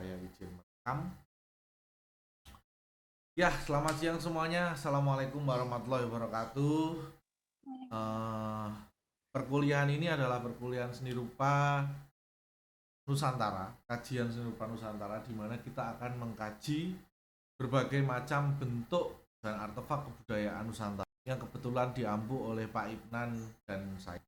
saya izin merekam. Ya, selamat siang semuanya. Assalamualaikum warahmatullahi wabarakatuh. Perkuliahan ini adalah perkuliahan seni rupa Nusantara, kajian seni rupa Nusantara, di mana kita akan mengkaji berbagai macam bentuk dan artefak kebudayaan Nusantara yang kebetulan diampu oleh Pak Ibnan dan saya.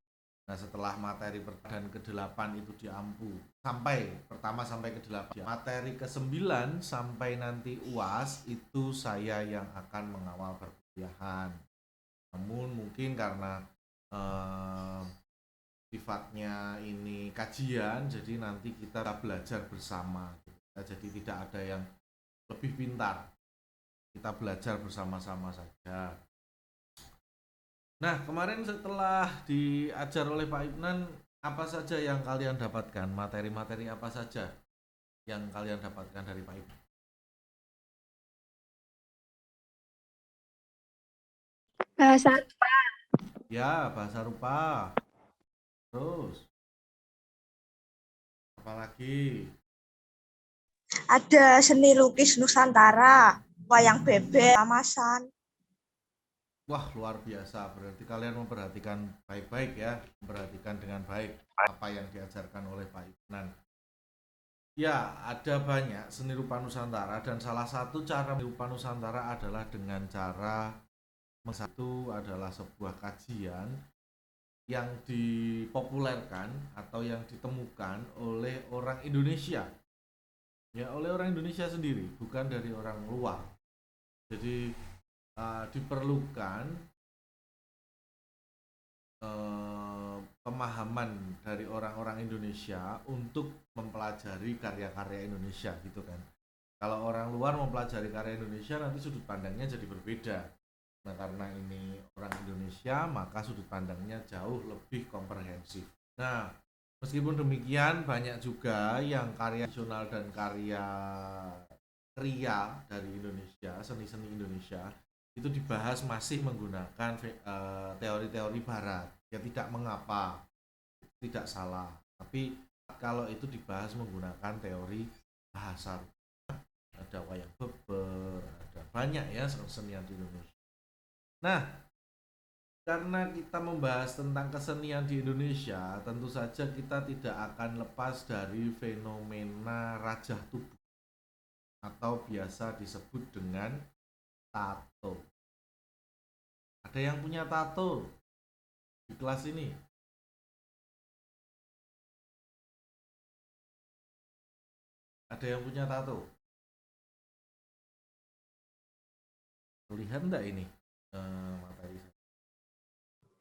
Nah, setelah materi dan ke-8 itu diampu sampai pertama sampai ke-8, materi ke-9 sampai nanti UAS itu saya yang akan mengawal perkuliahan. Namun mungkin karena sifatnya ini kajian, jadi nanti kita belajar bersama. Jadi tidak ada yang lebih pintar, kita belajar bersama-sama saja. Nah, kemarin setelah diajar oleh Pak Ibnan, apa saja yang kalian dapatkan? Materi-materi apa saja yang kalian dapatkan dari Pak Ibnan? Bahasa Ya, bahasa rupa. Terus apa lagi? ada seni lukis Nusantara, wayang beber, Amasan. Wah, luar biasa. Berarti kalian memperhatikan baik-baik ya, memperhatikan dengan baik apa yang diajarkan oleh Pak Ibnan. Ya, ada banyak seni rupa Nusantara, dan salah satu cara seni rupa Nusantara adalah dengan cara satu adalah sebuah kajian yang dipopulerkan atau yang ditemukan oleh orang Indonesia. Ya, oleh orang Indonesia sendiri, bukan dari orang luar. Jadi diperlukan pemahaman dari orang-orang Indonesia untuk mempelajari karya-karya Indonesia gitu kan. Kalau orang luar mempelajari karya Indonesia, nanti sudut pandangnya jadi berbeda. Nah, karena ini orang Indonesia, maka sudut pandangnya jauh lebih komprehensif. Nah, meskipun demikian, banyak juga yang karya nasional dan karya kria dari Indonesia, seni-seni Indonesia itu dibahas masih menggunakan teori-teori barat. Ya, tidak mengapa, tidak salah, tapi kalau itu dibahas menggunakan teori bahasa, ada wayang beber, ada banyak ya kesenian di Indonesia. Nah, karena kita membahas tentang kesenian di Indonesia, tentu saja kita tidak akan lepas dari fenomena rajah tubuh atau biasa disebut dengan tato. Ada yang punya tato di kelas ini? Ada yang punya tato? Lihat enggak ini materi?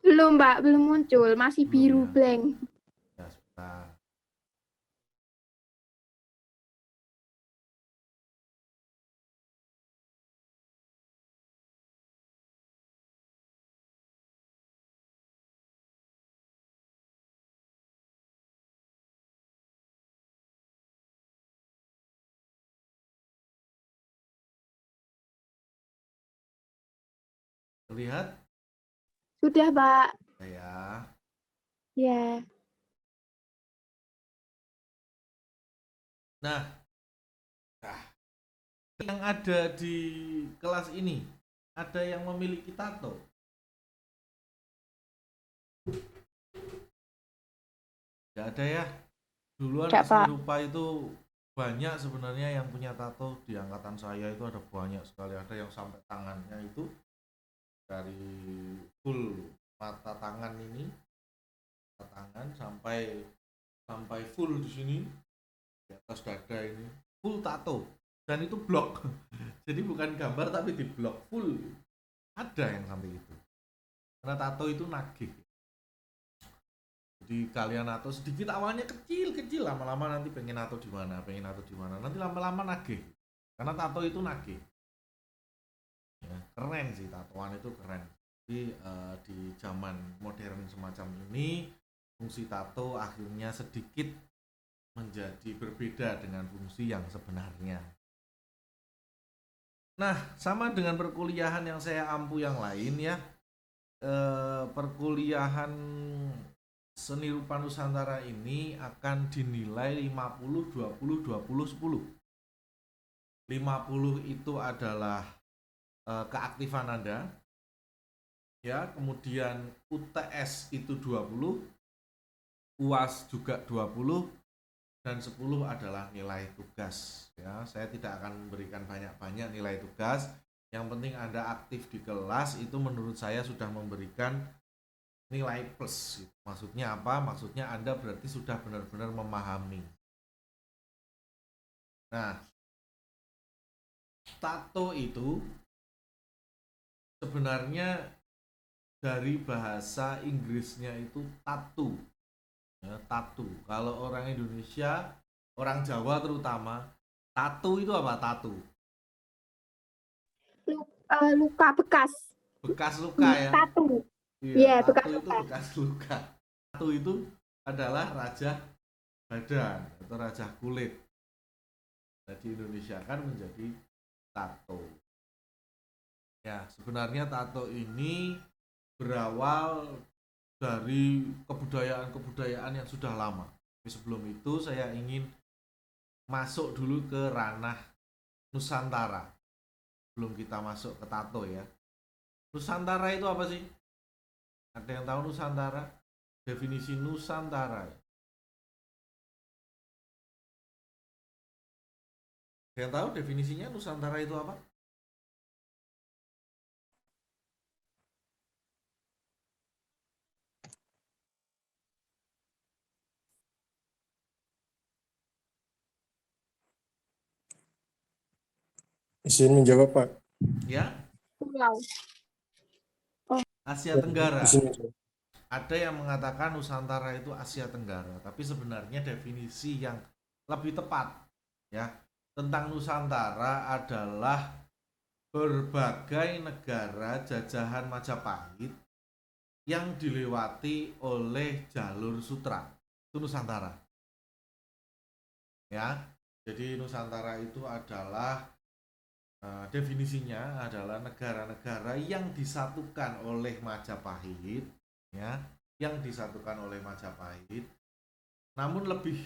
Belum, Mbak, belum muncul, masih Belum biru ya? blank. Ya, sebentar. Lihat Sudah, Mbak. ya. Ya. Nah, yang ada di kelas ini, ada yang memiliki tato? Tidak ada ya. Duluan di Enggak, seni Pak. rupa itu banyak sebenarnya yang punya tato. Di angkatan saya itu ada banyak sekali. Ada yang sampai tangannya itu dari full mata tangan ini, mata tangan sampai full di sini, di atas dada ini full tato, dan itu blok. Jadi bukan gambar tapi di blok full. Ada yang sampai itu. Karena tato itu nagih. Jadi kalian nato sedikit, awalnya kecil-kecil, lama-lama nanti pengen nato di mana, nanti lama-lama nagih. Karena tato itu nagih. Ya, keren sih, tatoan itu keren. Jadi di zaman modern semacam ini, fungsi tato akhirnya sedikit menjadi berbeda dengan fungsi yang sebenarnya. Nah, sama dengan perkuliahan yang saya ampu yang lain ya, perkuliahan seni rupa Nusantara ini akan dinilai 50, 20, 20, 10. 50 itu adalah keaktifan Anda, ya. Kemudian UTS itu 20, UAS juga 20, dan 10 adalah nilai tugas, ya. Saya tidak akan memberikan banyak-banyak nilai tugas. Yang penting Anda aktif di kelas, itu menurut saya sudah memberikan nilai plus. Maksudnya apa? Maksudnya Anda berarti sudah benar-benar memahami. Nah, tato itu sebenarnya dari bahasa Inggrisnya itu tattoo, ya, tattoo. Kalau orang Indonesia, orang Jawa terutama, tattoo itu apa? Tattoo Luka bekas. bekas luka, ya. Tattoo. Iya, Iya, bekas tattoo itu luka. bekas luka. Tattoo itu adalah raja badan atau raja kulit. Nah, di Indonesia kan menjadi tato. Ya, sebenarnya tato ini berawal dari kebudayaan-kebudayaan yang sudah lama. Tapi sebelum itu saya ingin masuk dulu ke ranah Nusantara. Belum kita masuk ke tato, ya. Nusantara itu apa sih? Ada yang tahu Nusantara? Definisi Nusantara. Ada yang tahu definisinya Nusantara itu apa? Izin menjawab, Pak. Ya, Pulau. Asia Tenggara. Izin menjawab. Ada yang mengatakan Nusantara itu Asia Tenggara, tapi sebenarnya definisi yang lebih tepat, ya, tentang Nusantara adalah berbagai negara jajahan Majapahit yang dilewati oleh jalur sutra. Itu Nusantara, ya. Jadi Nusantara itu adalah definisinya adalah negara-negara yang disatukan oleh Majapahit, ya, yang disatukan oleh Majapahit. Namun lebih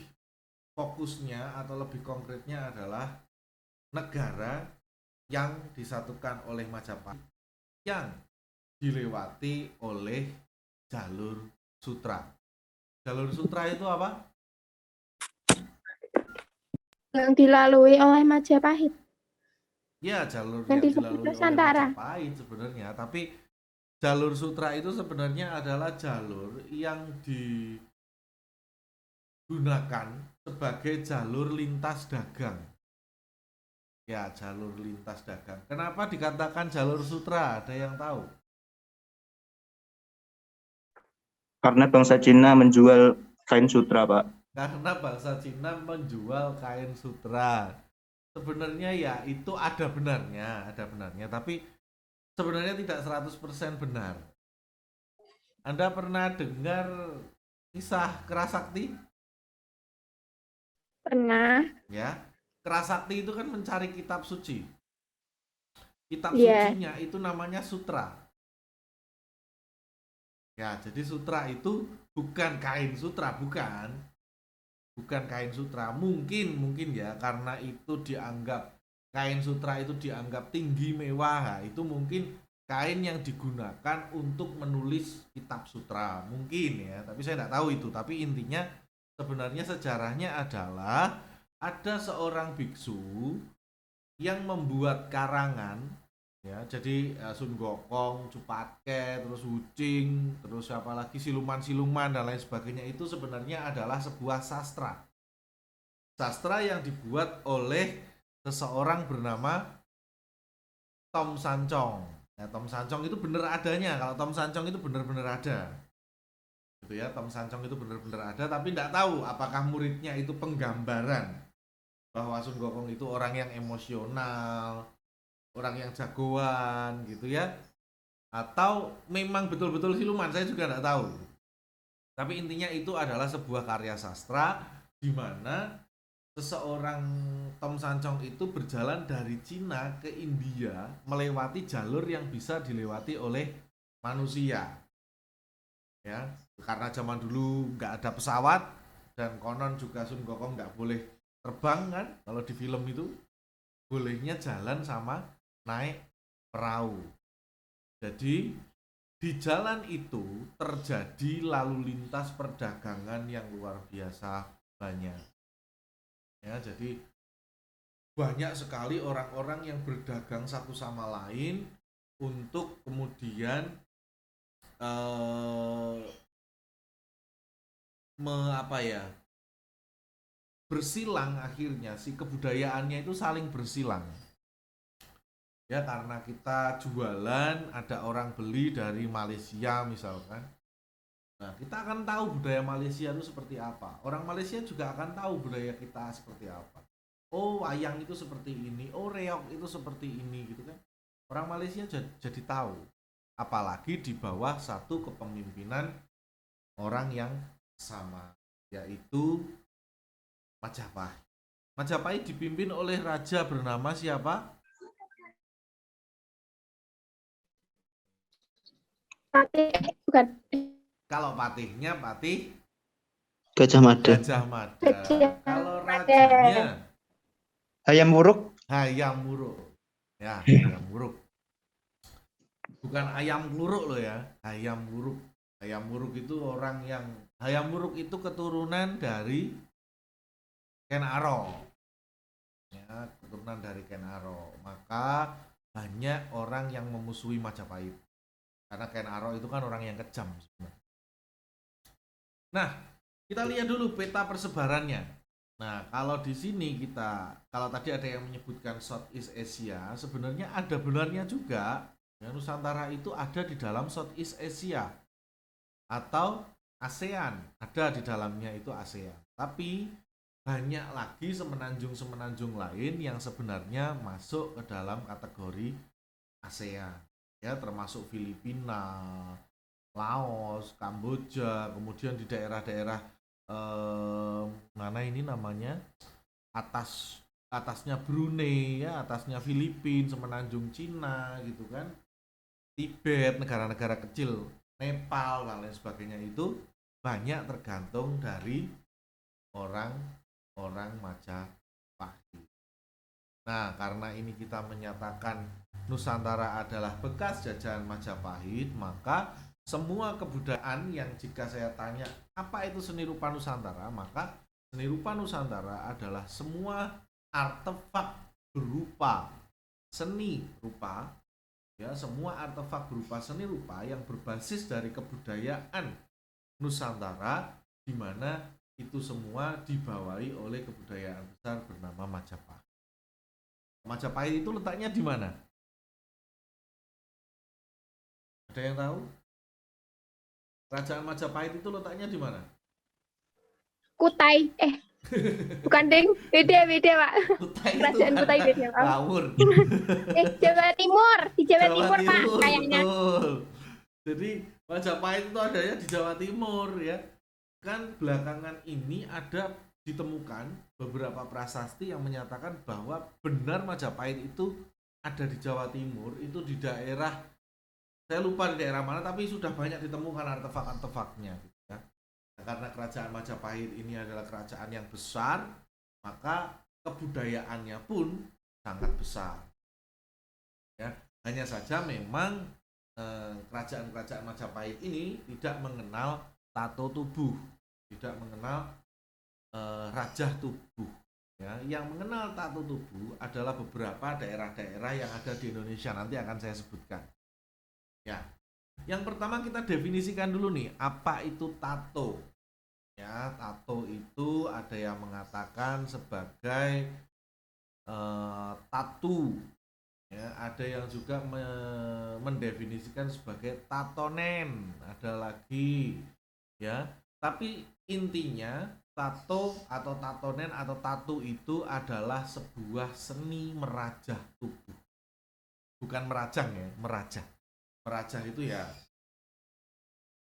fokusnya atau lebih konkretnya adalah negara yang disatukan oleh Majapahit yang dilewati oleh jalur sutra. Jalur sutra itu apa? Yang dilalui oleh Majapahit. Ya, jalur Yang yang disebut dilalui oleh Nusantara. Majapahit sebenarnya, tapi jalur sutra itu sebenarnya adalah jalur yang digunakan sebagai jalur lintas dagang. Ya, jalur lintas dagang. Kenapa dikatakan jalur sutra? Ada yang tahu? Karena bangsa Cina menjual kain sutra, Pak. Karena bangsa Cina menjual kain sutra. Sebenarnya ya itu ada benarnya, tapi sebenarnya tidak 100% benar. Anda pernah dengar kisah Kerasakti? Pernah. Ya, Kerasakti itu kan mencari kitab suci. Kitab Iya. sucinya itu namanya sutra. Ya, jadi sutra itu bukan kain sutra, bukan kain sutra. Mungkin ya, karena itu dianggap kain sutra itu dianggap tinggi mewah. Itu mungkin kain yang digunakan untuk menulis kitab sutra, mungkin ya, tapi saya tidak tahu itu. Tapi intinya sebenarnya sejarahnya adalah ada seorang biksu yang membuat karangan, ya. Jadi Sun Gokong, Cupatke, terus Wuching, terus siapa lagi, siluman-siluman dan lain sebagainya, itu sebenarnya adalah sebuah sastra yang dibuat oleh seseorang bernama Tom Sancong. Ya, Tom Sancong itu benar adanya. Kalau Tom Sancong itu benar-benar ada, gitu ya. Tom Sancong itu benar-benar ada, tapi tidak tahu apakah muridnya itu penggambaran bahwa Sun Gokong itu orang yang emosional, orang yang jagoan, gitu ya, atau memang betul-betul siluman. Saya juga tidak tahu. Tapi intinya itu adalah sebuah karya sastra di mana seseorang Tom Sancong itu berjalan dari Cina ke India melewati jalur yang bisa dilewati oleh manusia, ya, karena zaman dulu nggak ada pesawat dan konon juga Sun Gokong nggak boleh terbang kan kalau di film itu. bolehnya jalan sama naik perahu. Jadi di jalan itu terjadi lalu lintas perdagangan yang luar biasa banyak. Ya, jadi banyak sekali orang-orang yang berdagang satu sama lain untuk kemudian bersilang, akhirnya si kebudayaannya itu saling bersilang. Ya, karena kita jualan, ada orang beli dari Malaysia misalkan. Nah, kita akan tahu budaya Malaysia itu seperti apa. Orang Malaysia juga akan tahu budaya kita seperti apa. Oh, wayang itu seperti ini. Oh, reog itu seperti ini, gitu kan. Orang Malaysia jadi tahu. Apalagi di bawah satu kepemimpinan orang yang sama, yaitu Majapahit. Majapahit dipimpin oleh raja bernama siapa? Patih, bukan. Kalau patihnya Patih Gajah Mada. Gajah Mada. Gajah Kalau Mada. rajanya Hayam Wuruk. Hayam Wuruk. Ya, Hayam Wuruk. Bukan ayam kluruk loh ya, Hayam Wuruk. Hayam Wuruk itu orang yang Hayam Wuruk itu keturunan dari Ken Arok. Ya, keturunan dari Ken Arok. Maka banyak orang yang memusuhi Majapahit. Karena Ken Arok itu kan orang yang kejam sebenarnya. Nah, kita lihat dulu peta persebarannya. Nah, kalau di sini kalau tadi ada yang menyebutkan Southeast Asia, sebenarnya ada benarnya juga. Ya, Nusantara itu ada di dalam Southeast Asia atau ASEAN, ada di dalamnya itu ASEAN. Tapi banyak lagi semenanjung-semenanjung lain yang sebenarnya masuk ke dalam kategori ASEAN. Ya, termasuk Filipina, Laos, Kamboja, kemudian di daerah-daerah mana ini namanya, atasnya Brunei, ya, atasnya Filipina, semenanjung Cina gitu kan, Tibet, negara-negara kecil, Nepal dan lain sebagainya, itu banyak tergantung dari orang Majapahit. Nah, karena ini kita menyatakan Nusantara adalah bekas jajahan Majapahit, maka semua kebudayaan yang jika saya tanya apa itu seni rupa Nusantara, maka seni rupa Nusantara adalah semua artefak berupa seni rupa, ya, semua artefak berupa seni rupa yang berbasis dari kebudayaan Nusantara, di mana itu semua dibawahi oleh kebudayaan besar bernama Majapahit. Majapahit itu letaknya di mana? Ada yang tahu? Kerajaan Majapahit itu letaknya di mana? Kutai. Bukan ding. Beda Pak. Kutai itu Kerajaan kan Kutai beda. ngawur. Jawa Timur. Di Jawa Timur, Pak, kayaknya. Betul. Jadi Majapahit itu adanya di Jawa Timur, ya. Kan belakangan ini ada ditemukan beberapa prasasti yang menyatakan bahwa benar Majapahit itu ada di Jawa Timur, itu di daerah, saya lupa di daerah mana, tapi sudah banyak ditemukan artefak-artefaknya, gitu ya. Nah, karena kerajaan Majapahit ini adalah kerajaan yang besar, maka kebudayaannya pun sangat besar. Ya, hanya saja memang kerajaan-kerajaan Majapahit ini tidak mengenal tato tubuh, tidak mengenal rajah tubuh. Ya, yang mengenal tato tubuh adalah beberapa daerah-daerah yang ada di Indonesia, nanti akan saya sebutkan. Ya, yang pertama kita definisikan dulu nih, apa itu tato? Ya, tato itu ada yang mengatakan sebagai tatu. Ya, ada yang juga mendefinisikan sebagai tatonen, ada lagi, ya. Tapi intinya tato atau tatonen atau tatu itu adalah sebuah seni merajah tubuh. Bukan merajang ya, merajah. Merajah itu ya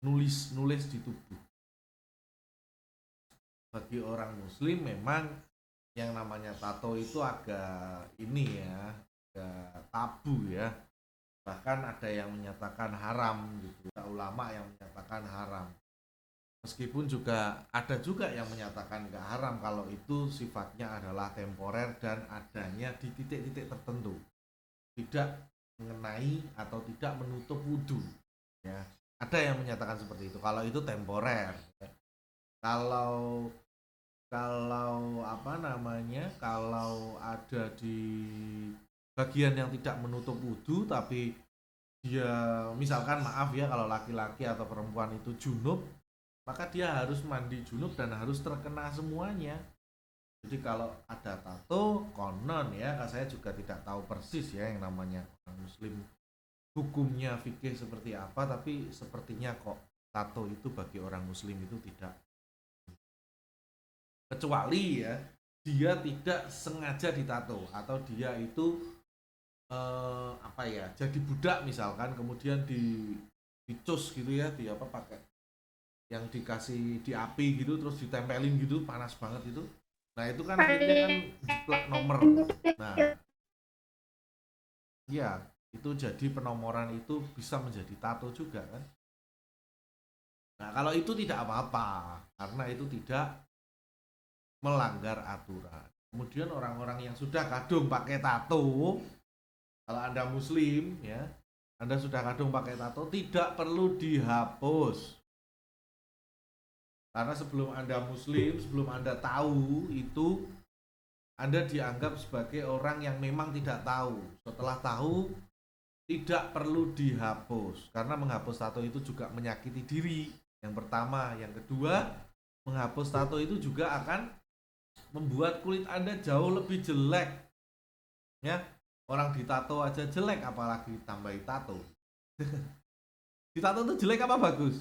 nulis di tubuh. Bagi orang muslim memang yang namanya tato itu agak ini ya, agak tabu ya. Bahkan ada yang menyatakan haram gitu. Ada ulama yang menyatakan haram. Meskipun juga ada juga yang menyatakan nggak haram kalau itu sifatnya adalah temporer dan adanya di titik-titik tertentu, tidak mengenai atau tidak menutup wudhu. Ya, ada yang menyatakan seperti itu. Kalau itu temporer. Ya. Kalau kalau apa namanya? Kalau ada di bagian yang tidak menutup wudhu, tapi dia misalkan maaf ya kalau laki-laki atau perempuan itu junub, maka dia harus mandi junub dan harus terkena semuanya. Jadi kalau ada tato konon ya, saya juga tidak tahu persis ya yang namanya orang muslim hukumnya fikih seperti apa, tapi sepertinya kok tato itu bagi orang muslim itu tidak, kecuali ya dia tidak sengaja ditato atau dia itu apa ya, jadi budak misalkan kemudian dicus gitu ya, di apa pakai yang dikasih di api gitu terus ditempelin gitu panas banget itu. Nah itu kan akhirnya kan jiplak nomor. Nah ya itu jadi penomoran itu bisa menjadi tato juga kan. Nah kalau itu tidak apa-apa karena itu tidak melanggar aturan. Kemudian orang-orang yang sudah kadung pakai tato, kalau Anda muslim ya, Anda sudah kadung pakai tato tidak perlu dihapus. Karena sebelum Anda muslim, sebelum Anda tahu itu, Anda dianggap sebagai orang yang memang tidak tahu. Setelah tahu, tidak perlu dihapus. Karena menghapus tato itu juga menyakiti diri. Yang pertama, yang kedua, menghapus tato itu juga akan membuat kulit Anda jauh lebih jelek. Ya, orang ditato aja jelek, apalagi tambahi tato. Ditato itu jelek apa bagus?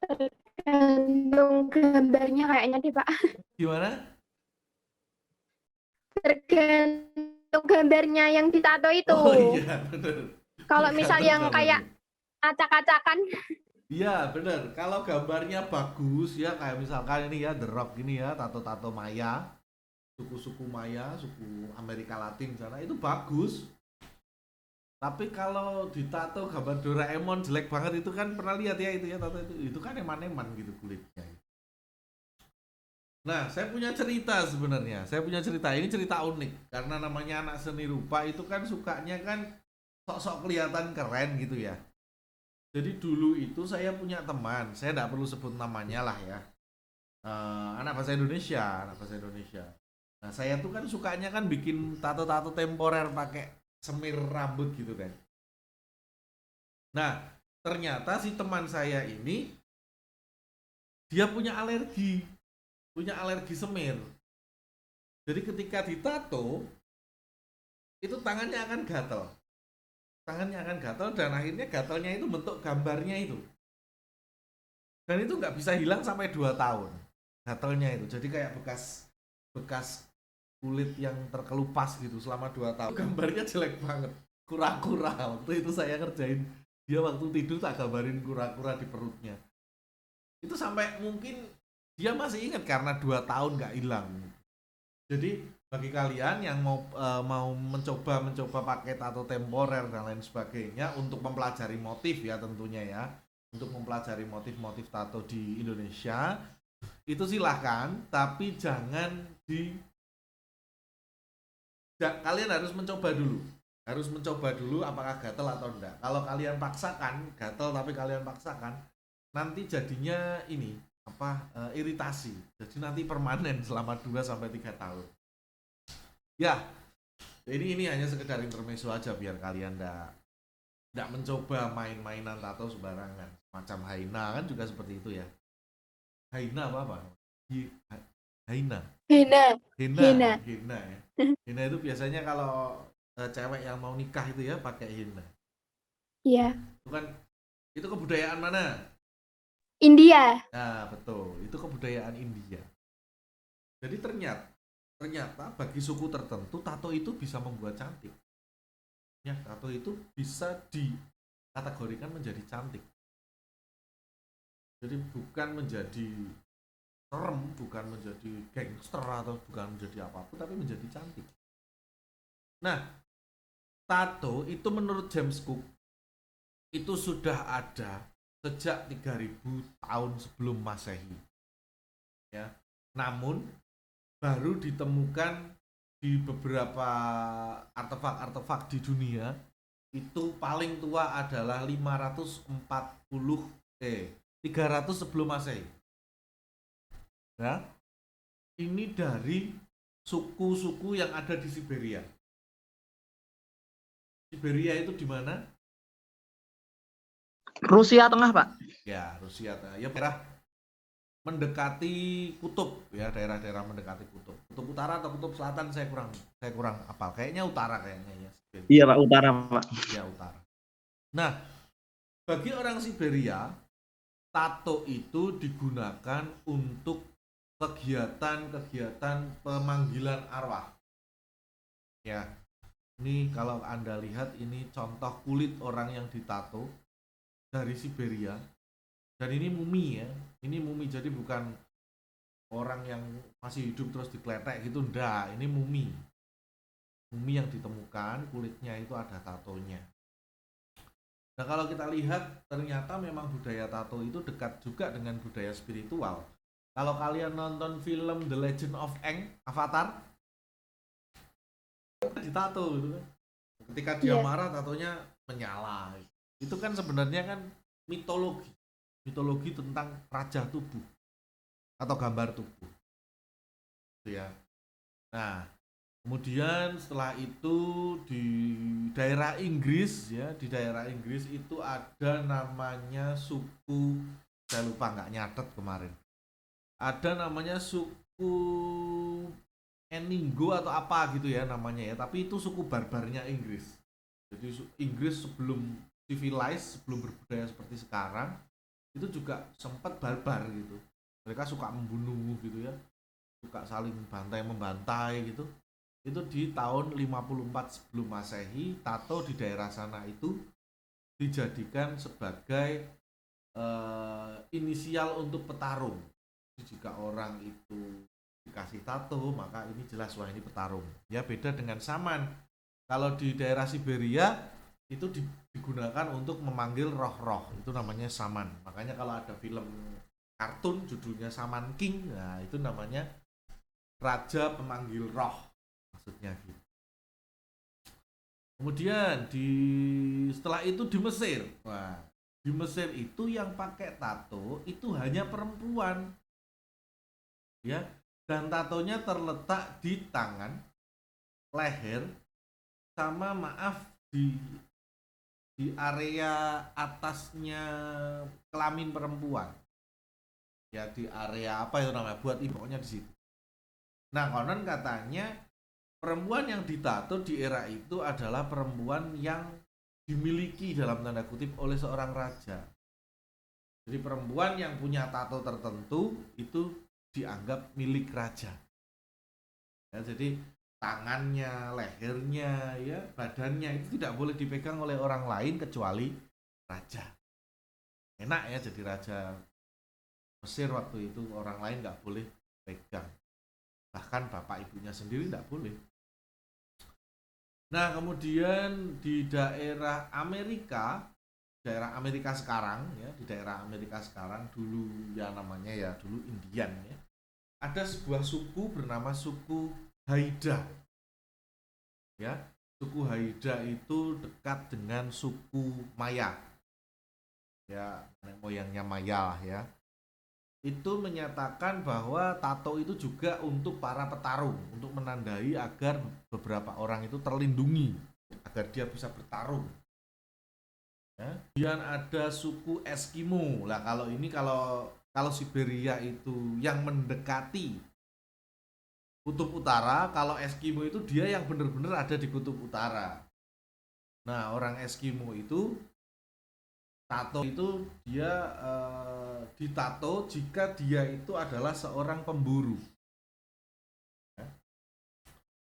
Tergantung gambarnya kayaknya deh Pak. Gimana? Tergantung gambarnya yang ditato itu. Oh iya bener. Kalau misal yang Gambarnya. kayak acak-acakan. Iya bener. Kalau gambarnya bagus ya, kayak misalkan ini ya The Rock ini ya, tato-tato Maya, suku-suku Maya, suku Amerika Latin sana itu bagus. Tapi kalau ditato gambar Doraemon jelek banget itu kan, pernah lihat ya itu ya, tato itu kan eman-eman gitu kulitnya. Nah, saya punya cerita sebenarnya. Saya punya cerita. Ini cerita unik karena namanya anak seni rupa itu kan sukanya kan sok-sok kelihatan keren gitu ya. Jadi dulu itu saya punya teman, saya tidak perlu sebut namanya lah ya. Anak bahasa Indonesia, anak bahasa Indonesia. Nah, saya tuh kan sukanya kan bikin tato-tato temporer pakai semir rambut gitu kan. Nah, ternyata si teman saya ini dia punya alergi semir. Jadi ketika ditato itu tangannya akan gatal. Dan akhirnya gatalnya itu bentuk gambarnya itu. Dan itu nggak bisa hilang sampai 2 tahun. Gatalnya itu. Jadi kayak bekas kulit yang terkelupas gitu selama 2 tahun. Gambarnya jelek banget. Kura-kura. Waktu itu saya ngerjain dia waktu tidur tak gambarin kura-kura di perutnya. Itu sampai mungkin dia masih ingat karena 2 tahun nggak hilang. Jadi bagi kalian yang mau mencoba pakai tato temporer dan lain sebagainya untuk mempelajari motif ya tentunya ya, untuk mempelajari motif-motif tato di Indonesia itu silahkan, tapi kalian harus mencoba dulu apakah gatel atau enggak. Kalau kalian paksakan gatel tapi kalian paksakan, nanti jadinya ini iritasi, jadi nanti permanen selama 2-3 tahun ya. Ini hanya sekedar intermezzo aja biar kalian enggak mencoba main-mainan tato sembarangan. Macam Haina kan juga seperti itu ya. Haina apa? Hina ya. Hina itu biasanya kalau cewek yang mau nikah itu ya pakai hina. Iya. Itu kebudayaan mana? India. Nah betul, itu kebudayaan India. Jadi ternyata bagi suku tertentu tato itu bisa membuat cantik. Ya, tato itu bisa dikategorikan menjadi cantik. Jadi bukan menjadi serem, bukan menjadi gangster atau bukan menjadi apapun, tapi menjadi cantik. Nah, tato itu menurut James Cook itu sudah ada sejak 3000 tahun sebelum Masehi. Ya. Namun baru ditemukan di beberapa artefak-artefak di dunia itu paling tua adalah 300 sebelum Masehi. Ya. Ini dari suku-suku yang ada di Siberia. Siberia itu di mana? Rusia Tengah, Pak. Ya, Rusia. Ya, daerah mendekati kutub, ya, daerah-daerah mendekati kutub. Kutub utara atau kutub selatan saya kurang apal. Kayaknya utara kayaknya ya. Siberia. Iya, Pak, utara, Pak. Ya, utara. Nah, bagi orang Siberia, tato itu digunakan untuk kegiatan-kegiatan pemanggilan arwah. Ya. Ini kalau Anda lihat ini contoh kulit orang yang ditato dari Siberia. Dan ini mumi ya. Ini mumi, jadi bukan orang yang masih hidup terus dikletek gitu, enggak. Ini mumi. Mumi yang ditemukan, kulitnya itu ada tatonya. Nah, kalau kita lihat ternyata memang budaya tato itu dekat juga dengan budaya spiritual. Kalau kalian nonton film The Legend of Aang, Avatar, ditato gitu kan. Ketika dia marah tatonya menyala. Itu kan sebenarnya kan mitologi tentang raja tubuh atau gambar tubuh. Gitu ya. Nah, kemudian setelah itu di daerah Inggris ya, di daerah Inggris itu ada namanya suku, saya lupa nggak nyatet kemarin. Ada namanya suku Eningo atau apa gitu ya namanya ya, tapi itu suku barbarnya Inggris. Jadi Inggris sebelum civilized, sebelum berbudaya seperti sekarang, itu juga sempat barbar gitu. Mereka suka membunuh gitu ya, suka saling bantai-membantai gitu. Itu di tahun 54 sebelum Masehi, tato di daerah sana itu dijadikan sebagai inisial untuk petarung. Jadi jika orang itu dikasih tato, maka ini jelas wah ini petarung. Ya, beda dengan saman. Kalau di daerah Siberia itu digunakan untuk memanggil roh-roh, itu namanya saman. Makanya kalau ada film kartun judulnya Saman King, nah itu namanya raja pemanggil roh, maksudnya gitu. Kemudian setelah itu di Mesir, wah di Mesir itu yang pakai tato itu hanya perempuan, ya, dan tatonya terletak di tangan, leher, sama di area atasnya kelamin perempuan. Ya, di area apa itu namanya, buat ibunya di situ. Nah, konon katanya perempuan yang ditato di era itu adalah perempuan yang dimiliki dalam tanda kutip oleh seorang raja. Jadi perempuan yang punya tato tertentu itu dianggap milik raja. Ya, jadi tangannya, lehernya, ya, badannya itu tidak boleh dipegang oleh orang lain kecuali raja. Enak ya jadi raja Mesir waktu itu, orang lain nggak boleh pegang. Bahkan bapak ibunya sendiri nggak boleh. Nah, kemudian di daerah Amerika sekarang ya, di daerah Amerika sekarang dulu ya namanya ya dulu Indian ya. Ada sebuah suku bernama suku Haida. Ya, suku Haida itu dekat dengan suku Maya. Ya, nenek moyangnya Maya lah ya. Itu menyatakan bahwa tato itu juga untuk para petarung, untuk menandai agar beberapa orang itu terlindungi, agar dia bisa bertarung. Ya. Kemudian ada suku Eskimo. Lah kalau Siberia itu yang mendekati kutub utara, kalau Eskimo itu dia yang benar-benar ada di kutub utara. Nah, orang Eskimo itu tato itu dia ditato jika dia itu adalah seorang pemburu. Ya.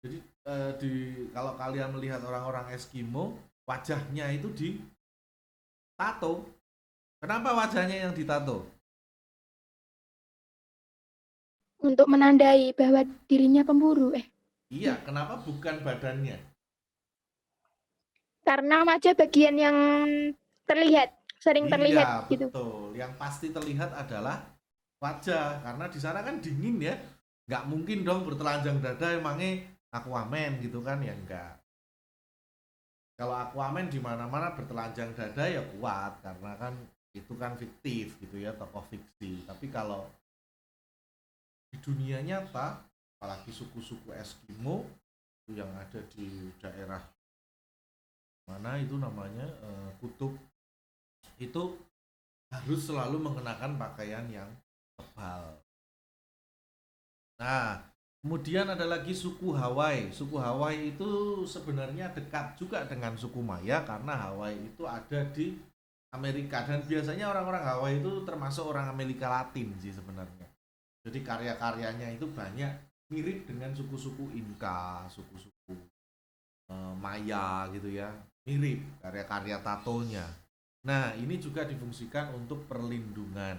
Jadi kalau kalian melihat orang-orang Eskimo, wajahnya itu ditato. Kenapa wajahnya yang ditato? Untuk menandai bahwa dirinya pemburu. Iya, kenapa bukan badannya? Karena wajah bagian yang terlihat sering terlihat Iya, gitu. betul. Yang pasti terlihat adalah wajah, karena di sana kan dingin ya. Nggak mungkin dong bertelanjang dada emangnya Aquaman gitu kan, ya enggak. Kalau Aquaman di mana-mana bertelanjang dada ya kuat, karena kan itu kan fiktif gitu ya, tokoh fiksi. Tapi kalau di dunia nyata, apalagi suku-suku Eskimo yang ada di daerah mana itu namanya, kutub, itu harus selalu mengenakan pakaian yang tebal. Nah, kemudian ada lagi suku Hawaii. Suku Hawaii itu sebenarnya dekat juga dengan suku Maya, karena Hawaii itu ada di Amerika, dan biasanya orang-orang Hawaii itu termasuk orang Amerika Latin sih sebenarnya. Jadi karya-karyanya itu banyak mirip dengan suku-suku Inka, suku-suku Maya gitu ya, mirip karya-karya tatonya. Nah, ini juga difungsikan untuk perlindungan.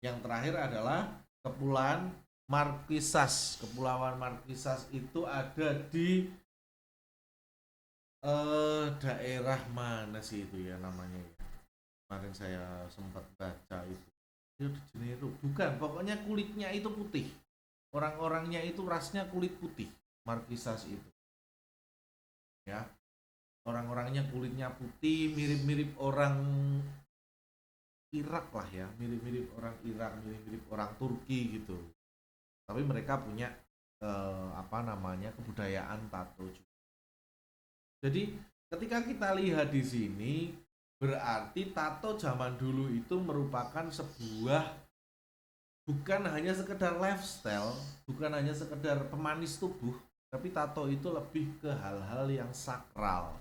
Yang terakhir adalah Kepulauan Marquesas. Kepulauan Marquesas itu ada di daerah mana sih itu ya namanya ya? Kemarin saya sempat baca itu. Rio de Janeiro. Bukan, pokoknya kulitnya itu putih. Orang-orangnya itu rasnya kulit putih. Marquesas itu. Ya. Orang-orangnya kulitnya putih, mirip-mirip orang Irak lah ya, mirip-mirip orang Irak, mirip-mirip orang Turki gitu. Tapi mereka punya kebudayaan tato juga. Jadi ketika kita lihat di sini, berarti tato zaman dulu itu merupakan sebuah, bukan hanya sekedar lifestyle, bukan hanya sekedar pemanis tubuh, tapi tato itu lebih ke hal-hal yang sakral.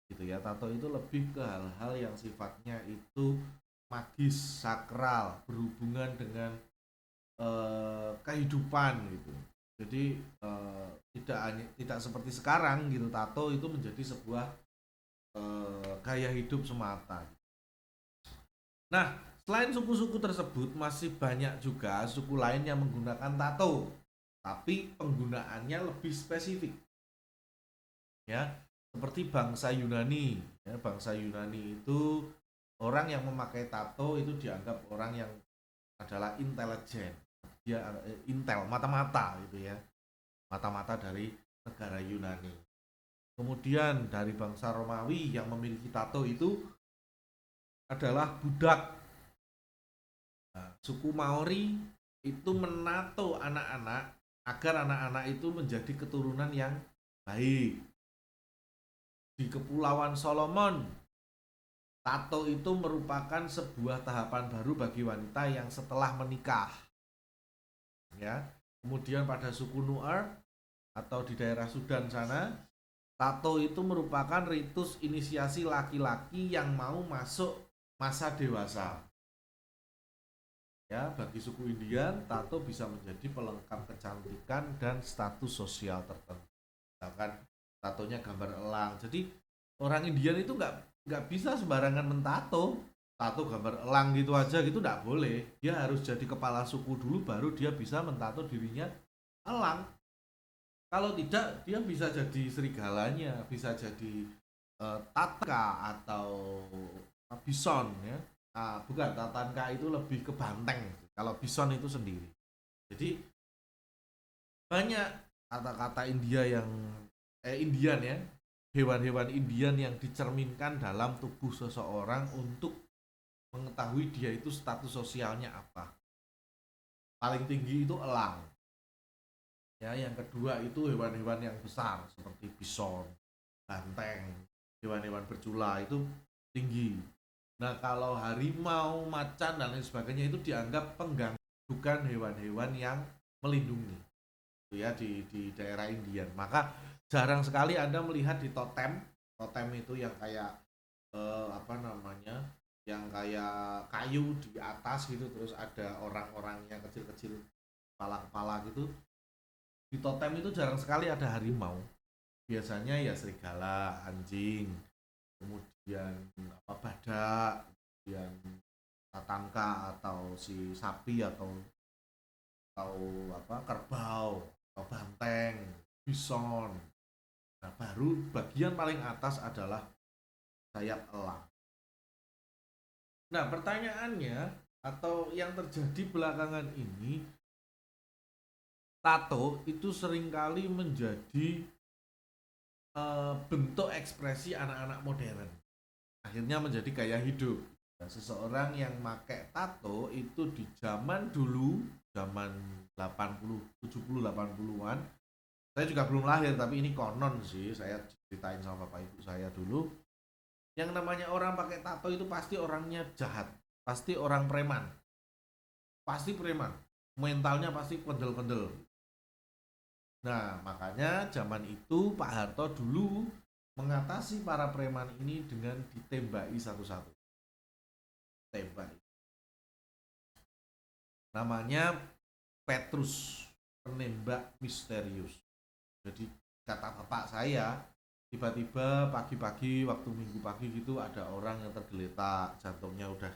Gitu ya, tato itu lebih ke hal-hal yang sifatnya itu magis, sakral, berhubungan dengan kehidupan gitu. Jadi tidak seperti sekarang gitu, tato itu menjadi sebuah gaya hidup semata. Nah, selain suku-suku tersebut masih banyak juga suku lain yang menggunakan tato, tapi penggunaannya lebih spesifik. Ya, seperti bangsa Yunani. Ya, bangsa Yunani itu orang yang memakai tato itu dianggap orang yang adalah intelijen. Dia intel, mata-mata gitu ya. Mata-mata dari negara Yunani. Kemudian dari bangsa Romawi yang memiliki tato itu adalah budak. Nah, suku Maori itu menato anak-anak agar anak-anak itu menjadi keturunan yang baik. Di Kepulauan Solomon, tato itu merupakan sebuah tahapan baru bagi wanita yang setelah menikah. Ya. Kemudian pada suku Nuer atau di daerah Sudan sana, tato itu merupakan ritus inisiasi laki-laki yang mau masuk masa dewasa. Ya, bagi suku Indian, tato bisa menjadi pelengkap kecantikan dan status sosial tertentu. Misalkan tatonya gambar elang. Jadi orang Indian itu nggak bisa sembarangan mentato. Tato gambar elang gitu aja gitu nggak boleh. Dia harus jadi kepala suku dulu baru dia bisa mentato dirinya elang. Kalau tidak, dia bisa jadi serigalanya, bisa jadi tatanka atau bison ya. Nah, bukan, tatanka itu lebih ke banteng. Kalau bison itu sendiri. Jadi banyak kata-kata Indian ya, hewan-hewan Indian yang dicerminkan dalam tubuh seseorang untuk mengetahui dia itu status sosialnya apa. Paling tinggi itu elang. Ya, yang kedua itu hewan-hewan yang besar seperti bison, banteng, hewan-hewan bercula itu tinggi. Nah, kalau harimau, macan dan lain sebagainya itu dianggap pengganggu, bukan hewan-hewan yang melindungi. Ya, di daerah Indian. Maka jarang sekali Anda melihat di totem itu yang kayak yang kayak kayu di atas gitu, terus ada orang-orangnya kecil-kecil, kepala-kepala gitu. Di totem itu jarang sekali ada harimau. Biasanya ya serigala, anjing, kemudian badak, kemudian tatanka atau si sapi atau kerbau atau banteng, bison. Nah, baru bagian paling atas adalah sayap elang. Nah, pertanyaannya atau yang terjadi belakangan ini, tato itu seringkali menjadi bentuk ekspresi anak-anak modern. Akhirnya menjadi gaya hidup. Nah, seseorang yang pakai tato itu di zaman dulu, zaman 80, 70, 80-an. Saya juga belum lahir, tapi ini konon sih, saya ceritain sama bapak ibu saya dulu. Yang namanya orang pakai tato itu pasti orangnya jahat, pasti orang preman, mentalnya pasti kendel-kendel. Nah, makanya zaman itu Pak Harto dulu mengatasi para preman ini dengan ditembaki satu-satu. Tembak. Namanya Petrus, penembak misterius. Jadi kata bapak saya, tiba-tiba pagi-pagi waktu minggu pagi gitu ada orang yang tergeletak, jantungnya udah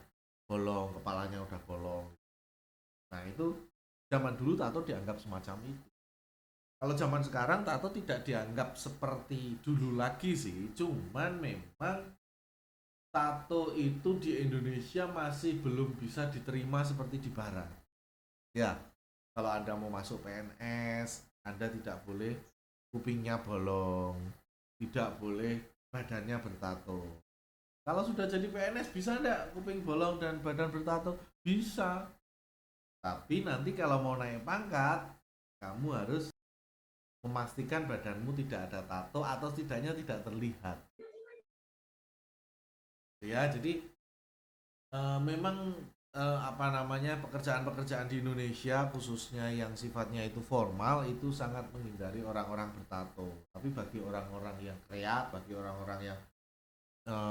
bolong, kepalanya udah bolong. Nah, itu zaman dulu tato dianggap semacam itu. Kalau zaman sekarang tato tidak dianggap seperti dulu lagi sih, cuman memang tato itu di Indonesia masih belum bisa diterima seperti di barat. Ya, kalau Anda mau masuk PNS, Anda tidak boleh kupingnya bolong, tidak boleh badannya bertato. Kalau sudah jadi PNS bisa enggak kuping bolong dan badan bertato? Bisa. Tapi nanti kalau mau naik pangkat, kamu harus memastikan badanmu tidak ada tato atau setidaknya tidak terlihat. Ya, jadi memang pekerjaan-pekerjaan di Indonesia khususnya yang sifatnya itu formal itu sangat menghindari orang-orang bertato. Tapi bagi orang-orang yang kreatif, bagi orang-orang yang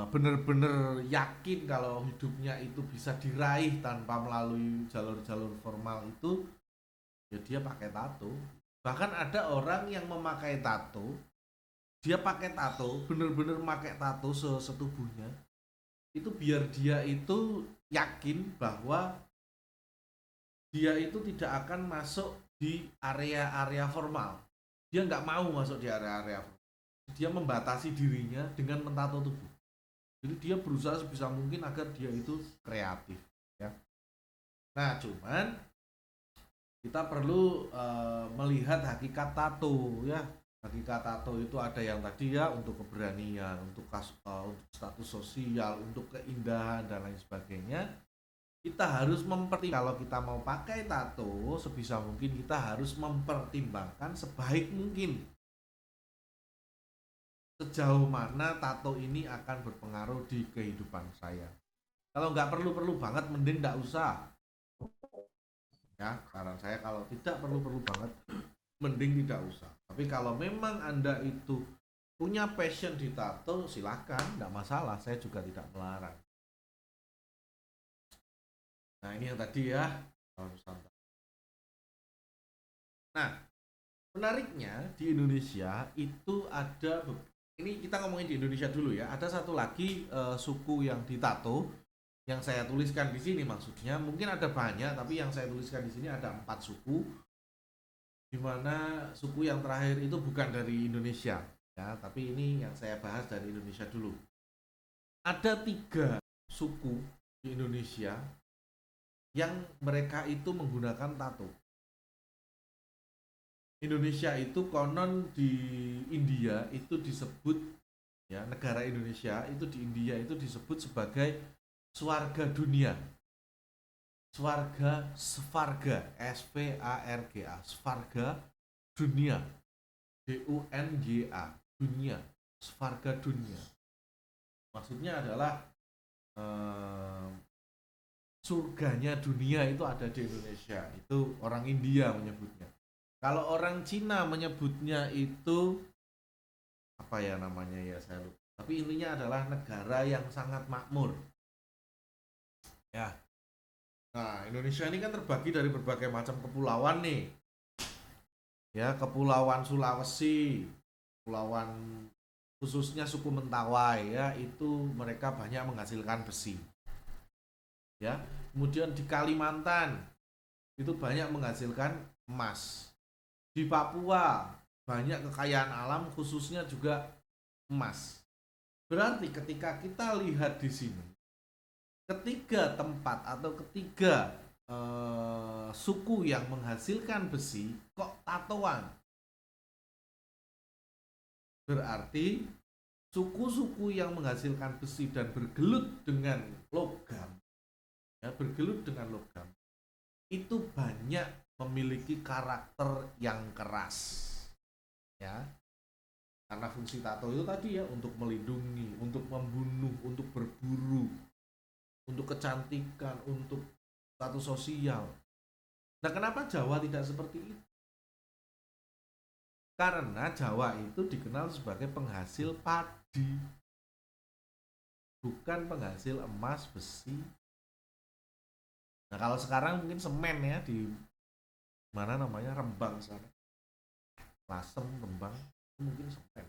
benar-benar yakin kalau hidupnya itu bisa diraih tanpa melalui jalur-jalur formal itu, ya dia pakai tato. Bahkan ada orang yang memakai tato, dia pakai tato, benar-benar pakai tato setubuhnya. Itu biar dia itu yakin bahwa dia itu tidak akan masuk di area-area formal. Dia nggak mau masuk di area-area formal. Dia membatasi dirinya dengan mentato tubuh. Jadi dia berusaha sebisa mungkin agar dia itu kreatif. Ya. Nah, cuman kita perlu melihat hakikat tato ya. Hakikat tato itu ada yang tadi ya untuk keberanian, untuk status sosial, untuk keindahan dan lain sebagainya. Kita harus kalau kita mau pakai tato, sebisa mungkin kita harus mempertimbangkan sebaik mungkin sejauh mana tato ini akan berpengaruh di kehidupan saya. Kalau nggak perlu-perlu banget, mending nggak usah. Ya, saran saya kalau tidak perlu-perlu banget, mending tidak usah. Tapi kalau memang Anda itu punya passion di tato, silahkan, nggak masalah, saya juga tidak melarang. Nah, ini yang tadi ya. Nah, menariknya di Indonesia itu ada, ini kita ngomongin di Indonesia dulu ya, ada satu lagi suku yang ditato, yang saya tuliskan di sini maksudnya, mungkin ada banyak, tapi yang saya tuliskan di sini ada 4 suku, di mana suku yang terakhir itu bukan dari Indonesia ya, tapi ini yang saya bahas dari Indonesia dulu. Ada 3 suku di Indonesia yang mereka itu menggunakan tato. Indonesia itu konon di India itu disebut ya, negara Indonesia itu di India itu disebut sebagai swarga dunia. Swarga, Svarga, S-V-A-R-G-A, Svarga dunia, D-U-N-G-A, dunia, Svarga dunia. Maksudnya adalah surganya dunia itu ada di Indonesia. Itu orang India menyebutnya. Kalau orang Cina menyebutnya itu apa ya namanya ya, saya lupa. Tapi intinya adalah negara yang sangat makmur. Ya. Nah, Indonesia ini kan terbagi dari berbagai macam kepulauan nih. Ya, kepulauan Sulawesi, kepulauan khususnya suku Mentawai ya, itu mereka banyak menghasilkan besi. Ya, kemudian di Kalimantan itu banyak menghasilkan emas. Di Papua banyak kekayaan alam khususnya juga emas. Berarti ketika kita lihat di sini, ketiga tempat atau ketiga suku yang menghasilkan besi kok tatoan. Berarti suku-suku yang menghasilkan besi dan bergelut dengan logam, ya, bergelut dengan logam, itu banyak memiliki karakter yang keras, ya. Karena fungsi tato itu tadi ya, untuk melindungi, untuk membunuh, untuk berburu, untuk kecantikan, untuk status sosial. Nah, kenapa Jawa tidak seperti itu? Karena Jawa itu dikenal sebagai penghasil padi, bukan penghasil emas, besi. Nah, kalau sekarang mungkin semen ya, di mana namanya, Rembang sana, Lasem, Rembang, mungkin semen.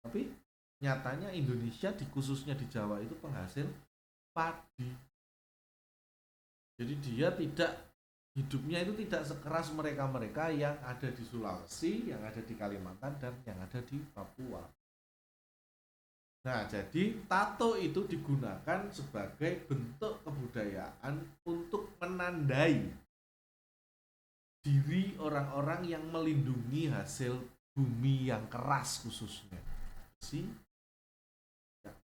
Tapi nyatanya Indonesia khususnya di Jawa itu penghasil padi. Jadi dia hidupnya itu tidak sekeras mereka-mereka yang ada di Sulawesi, yang ada di Kalimantan, dan yang ada di Papua. Nah, jadi tato itu digunakan sebagai bentuk kebudayaan untuk menandai diri orang-orang yang melindungi hasil bumi yang keras, khususnya besi,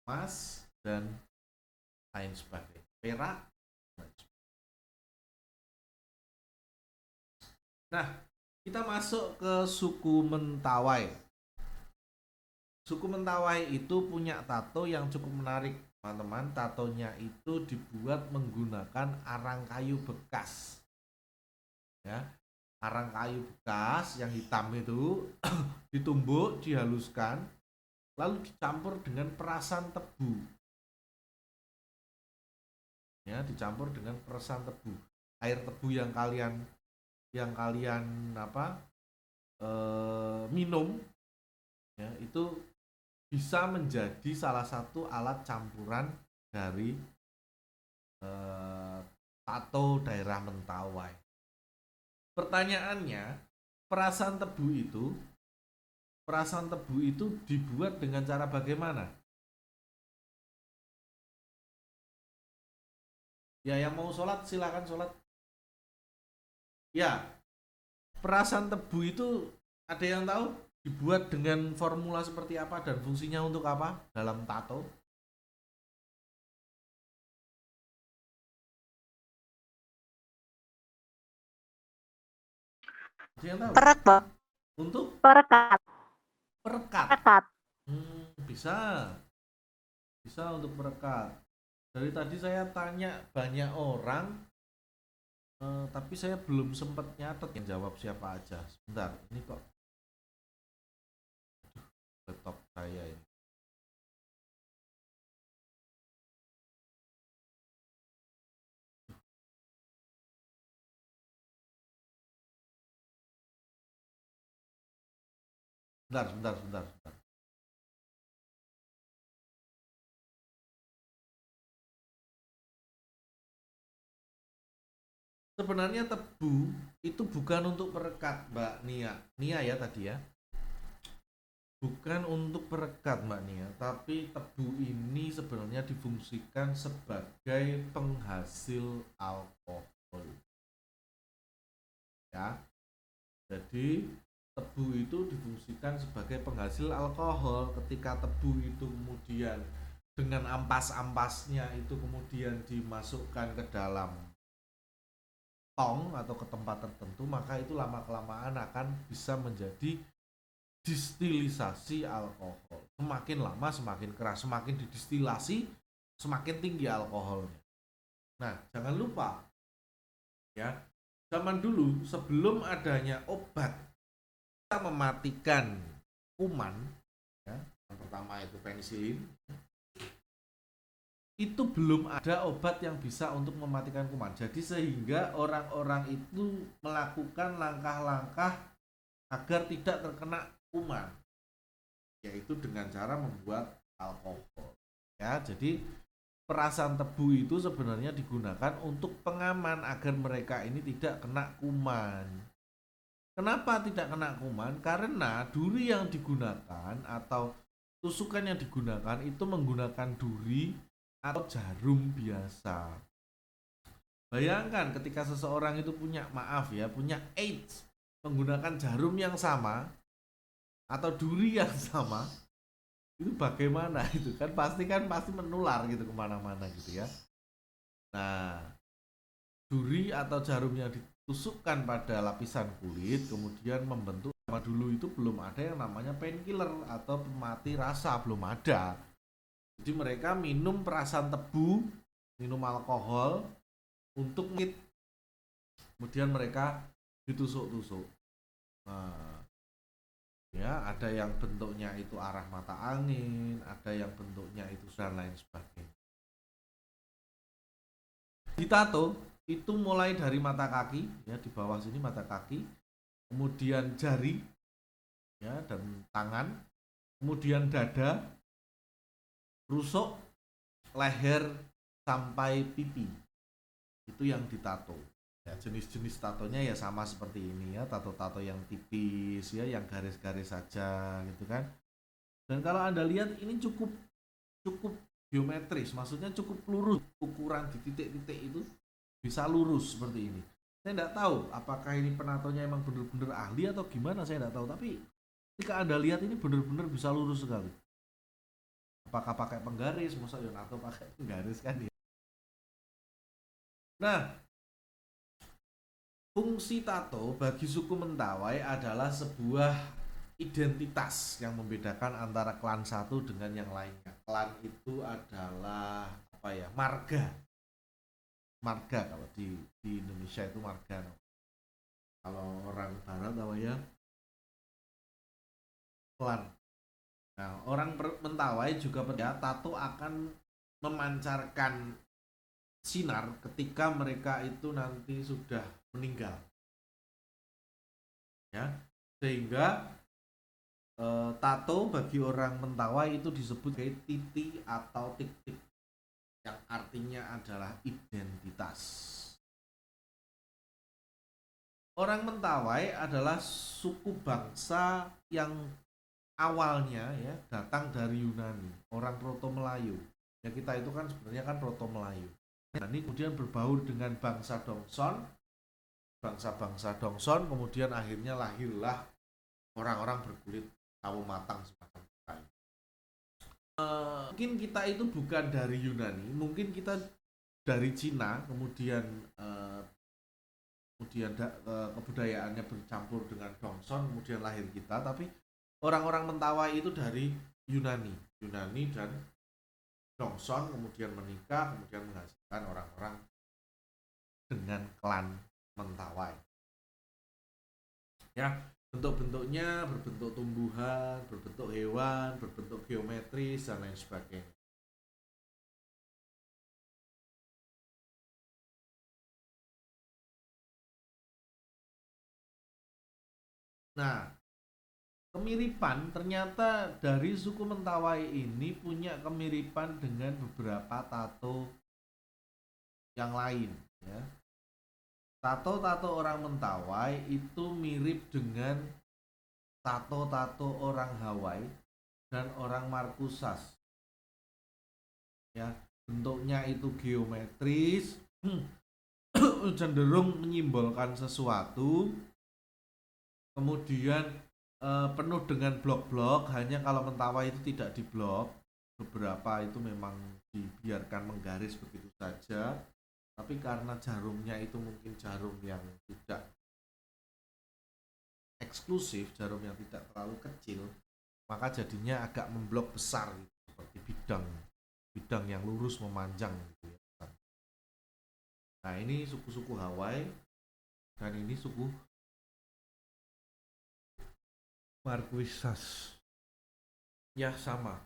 emas, dan lain sebagainya, perak. Nah, kita masuk ke suku Mentawai. Suku Mentawai itu punya tato yang cukup menarik, teman-teman. Tatonya itu dibuat menggunakan arang kayu bekas. Ya, arang kayu bekas yang hitam itu ditumbuk, dihaluskan, lalu dicampur dengan perasan tebu. Ya, dicampur dengan perasan tebu. Air tebu yang kalian minum, ya, itu bisa menjadi salah satu alat campuran dari tato daerah Mentawai. Pertanyaannya, perasan tebu itu dibuat dengan cara bagaimana? Ya, yang mau sholat silakan sholat. Ya, perasan tebu itu ada yang tahu dibuat dengan formula seperti apa dan fungsinya untuk apa dalam tato? Ada yang tahu? Perak, Bang. Untuk Perekat. perekat. Bisa untuk perekat. Dari tadi saya tanya banyak orang, tapi saya belum sempat nyatet yang jawab siapa aja. Sebentar, ini kok laptop saya ini. Sebentar. Sebenarnya tebu itu bukan untuk perekat, Mbak Nia. Nia ya tadi ya. Bukan untuk perekat, Mbak Nia, tapi tebu ini sebenarnya difungsikan sebagai penghasil alkohol. Ya. Jadi tebu itu difungsikan sebagai penghasil alkohol. Ketika tebu itu kemudian dengan ampas-ampasnya itu kemudian dimasukkan ke dalam tong atau ke tempat tertentu, maka itu lama-kelamaan akan bisa menjadi distilisasi alkohol. Semakin lama semakin keras, semakin didistilasi semakin tinggi alkoholnya. Nah, jangan lupa ya, zaman dulu sebelum adanya obat bisa mematikan kuman, ya, yang pertama itu penisilin, itu belum ada obat yang bisa untuk mematikan kuman. Jadi sehingga orang-orang itu melakukan langkah-langkah agar tidak terkena kuman, yaitu dengan cara membuat alkohol. Ya, jadi perasan tebu itu sebenarnya digunakan untuk pengaman agar mereka ini tidak kena kuman. Kenapa tidak kena kuman? Karena duri yang digunakan atau tusukan yang digunakan itu menggunakan duri atau jarum biasa. Bayangkan ketika seseorang itu punya AIDS, menggunakan jarum yang sama atau duri yang sama, itu bagaimana itu kan pasti menular gitu kemana-mana gitu ya. Nah, duri atau jarum yang ditusukkan pada lapisan kulit kemudian membentuk, sama dulu itu belum ada yang namanya painkiller atau pemati rasa, belum ada. Jadi mereka minum perasan tebu, minum alkohol untuk kemudian mereka ditusuk-tusuk. Nah, ya ada yang bentuknya itu arah mata angin, ada yang bentuknya itu dan lain sebagainya. Ditato itu mulai dari mata kaki, ya di bawah sini mata kaki, kemudian jari, ya dan tangan, kemudian dada, rusuk, leher sampai pipi. Itu yang ditato. Ya, jenis-jenis tatonya ya sama seperti ini ya, tato-tato yang tipis ya, yang garis-garis saja gitu kan. Dan kalau Anda lihat ini cukup geometris, maksudnya cukup lurus, ukuran di titik-titik itu bisa lurus seperti ini. Saya tidak tahu apakah ini penatonya emang benar-benar ahli atau gimana, saya tidak tahu, tapi ketika Anda lihat ini benar-benar bisa lurus sekali. Apakah pakai penggaris, masa ya atau pakai penggaris kan ya. Nah, fungsi tato bagi suku Mentawai adalah sebuah identitas yang membedakan antara klan satu dengan yang lainnya. Klan itu adalah marga. Marga kalau di Indonesia itu marga. Kalau orang barat namanya klan. Nah, orang Mentawai juga percaya tato akan memancarkan sinar ketika mereka itu nanti sudah meninggal. Ya, sehingga tato bagi orang Mentawai itu disebut sebagai titi atau tik-tik, yang artinya adalah identitas. Orang Mentawai adalah suku bangsa yang awalnya ya datang dari Yunani, orang Proto-Melayu. Ya kita itu kan sebenarnya kan Proto-Melayu. Yunani kemudian berbaur dengan bangsa Dongson, bangsa-bangsa Dongson, kemudian akhirnya lahirlah orang-orang berkulit sawo matang semacam kita. Mungkin kita itu bukan dari Yunani, mungkin kita dari Cina, kemudian kebudayaannya bercampur dengan Dongson, kemudian lahir kita. Tapi orang-orang Mentawai itu dari Yunani dan Dongson, kemudian menikah, kemudian menghasilkan orang-orang dengan klan Mentawai. Ya, bentuk-bentuknya berbentuk tumbuhan, berbentuk hewan, berbentuk geometris dan lain sebagainya. Nah, kemiripan ternyata dari suku Mentawai ini punya kemiripan dengan beberapa tato yang lain ya. Tato-tato orang Mentawai itu mirip dengan tato-tato orang Hawaii dan orang Marquesas. Ya, bentuknya itu geometris, cenderung menyimbolkan sesuatu. Kemudian penuh dengan blok-blok, hanya kalau Mentawai itu tidak diblok, beberapa itu memang dibiarkan menggaris begitu saja, tapi karena jarumnya itu mungkin jarum yang tidak eksklusif, jarum yang tidak terlalu kecil, maka jadinya agak memblok besar gitu, seperti bidang yang lurus memanjang gitu ya. Nah, ini suku-suku Hawaii dan ini suku Marquesas. Ya sama.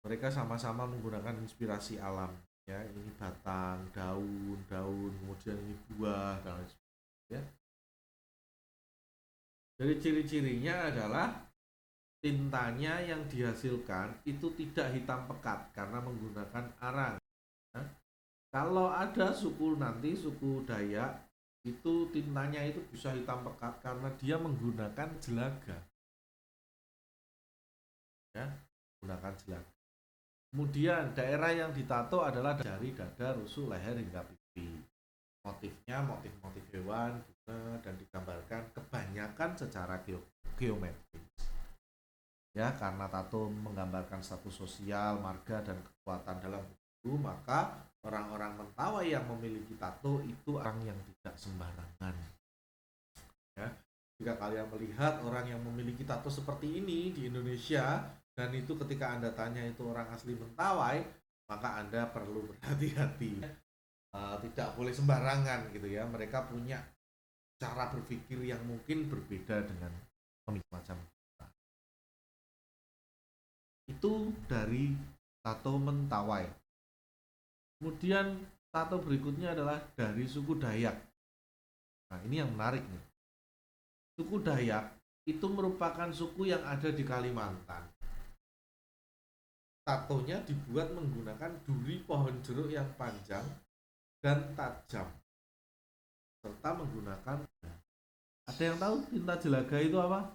Mereka sama-sama menggunakan inspirasi alam. Ya, ini batang, daun, kemudian ini buah dan lain sebagainya. Ya. Jadi ciri-cirinya adalah tintanya yang dihasilkan itu tidak hitam pekat karena menggunakan arang. Ya. Kalau ada suku Dayak itu tintanya itu bisa hitam pekat karena dia menggunakan jelaga. Ya, menggunakan jelaga. Kemudian daerah yang ditato adalah jari, dada, rusuk, leher hingga pipi. Motifnya motif-motif hewan, bunga, dan digambarkan kebanyakan secara geometris. Ya, karena tato menggambarkan status sosial, marga, dan kekuatan dalam tubuh, maka orang-orang Mentawai yang memiliki tato itu orang yang tidak sembarangan. Ya, jika kalian melihat orang yang memiliki tato seperti ini di Indonesia, dan itu ketika Anda tanya itu orang asli Mentawai, maka Anda perlu berhati-hati. Tidak boleh sembarangan gitu ya. Mereka punya cara berpikir yang mungkin berbeda dengan macam kita. Itu dari tato Mentawai. Kemudian tato berikutnya adalah dari suku Dayak. Nah, ini yang menarik nih. Suku Dayak itu merupakan suku yang ada di Kalimantan. Tatonya dibuat menggunakan duri pohon jeruk yang panjang dan tajam, serta menggunakan, ada yang tahu tinta jelaga itu apa?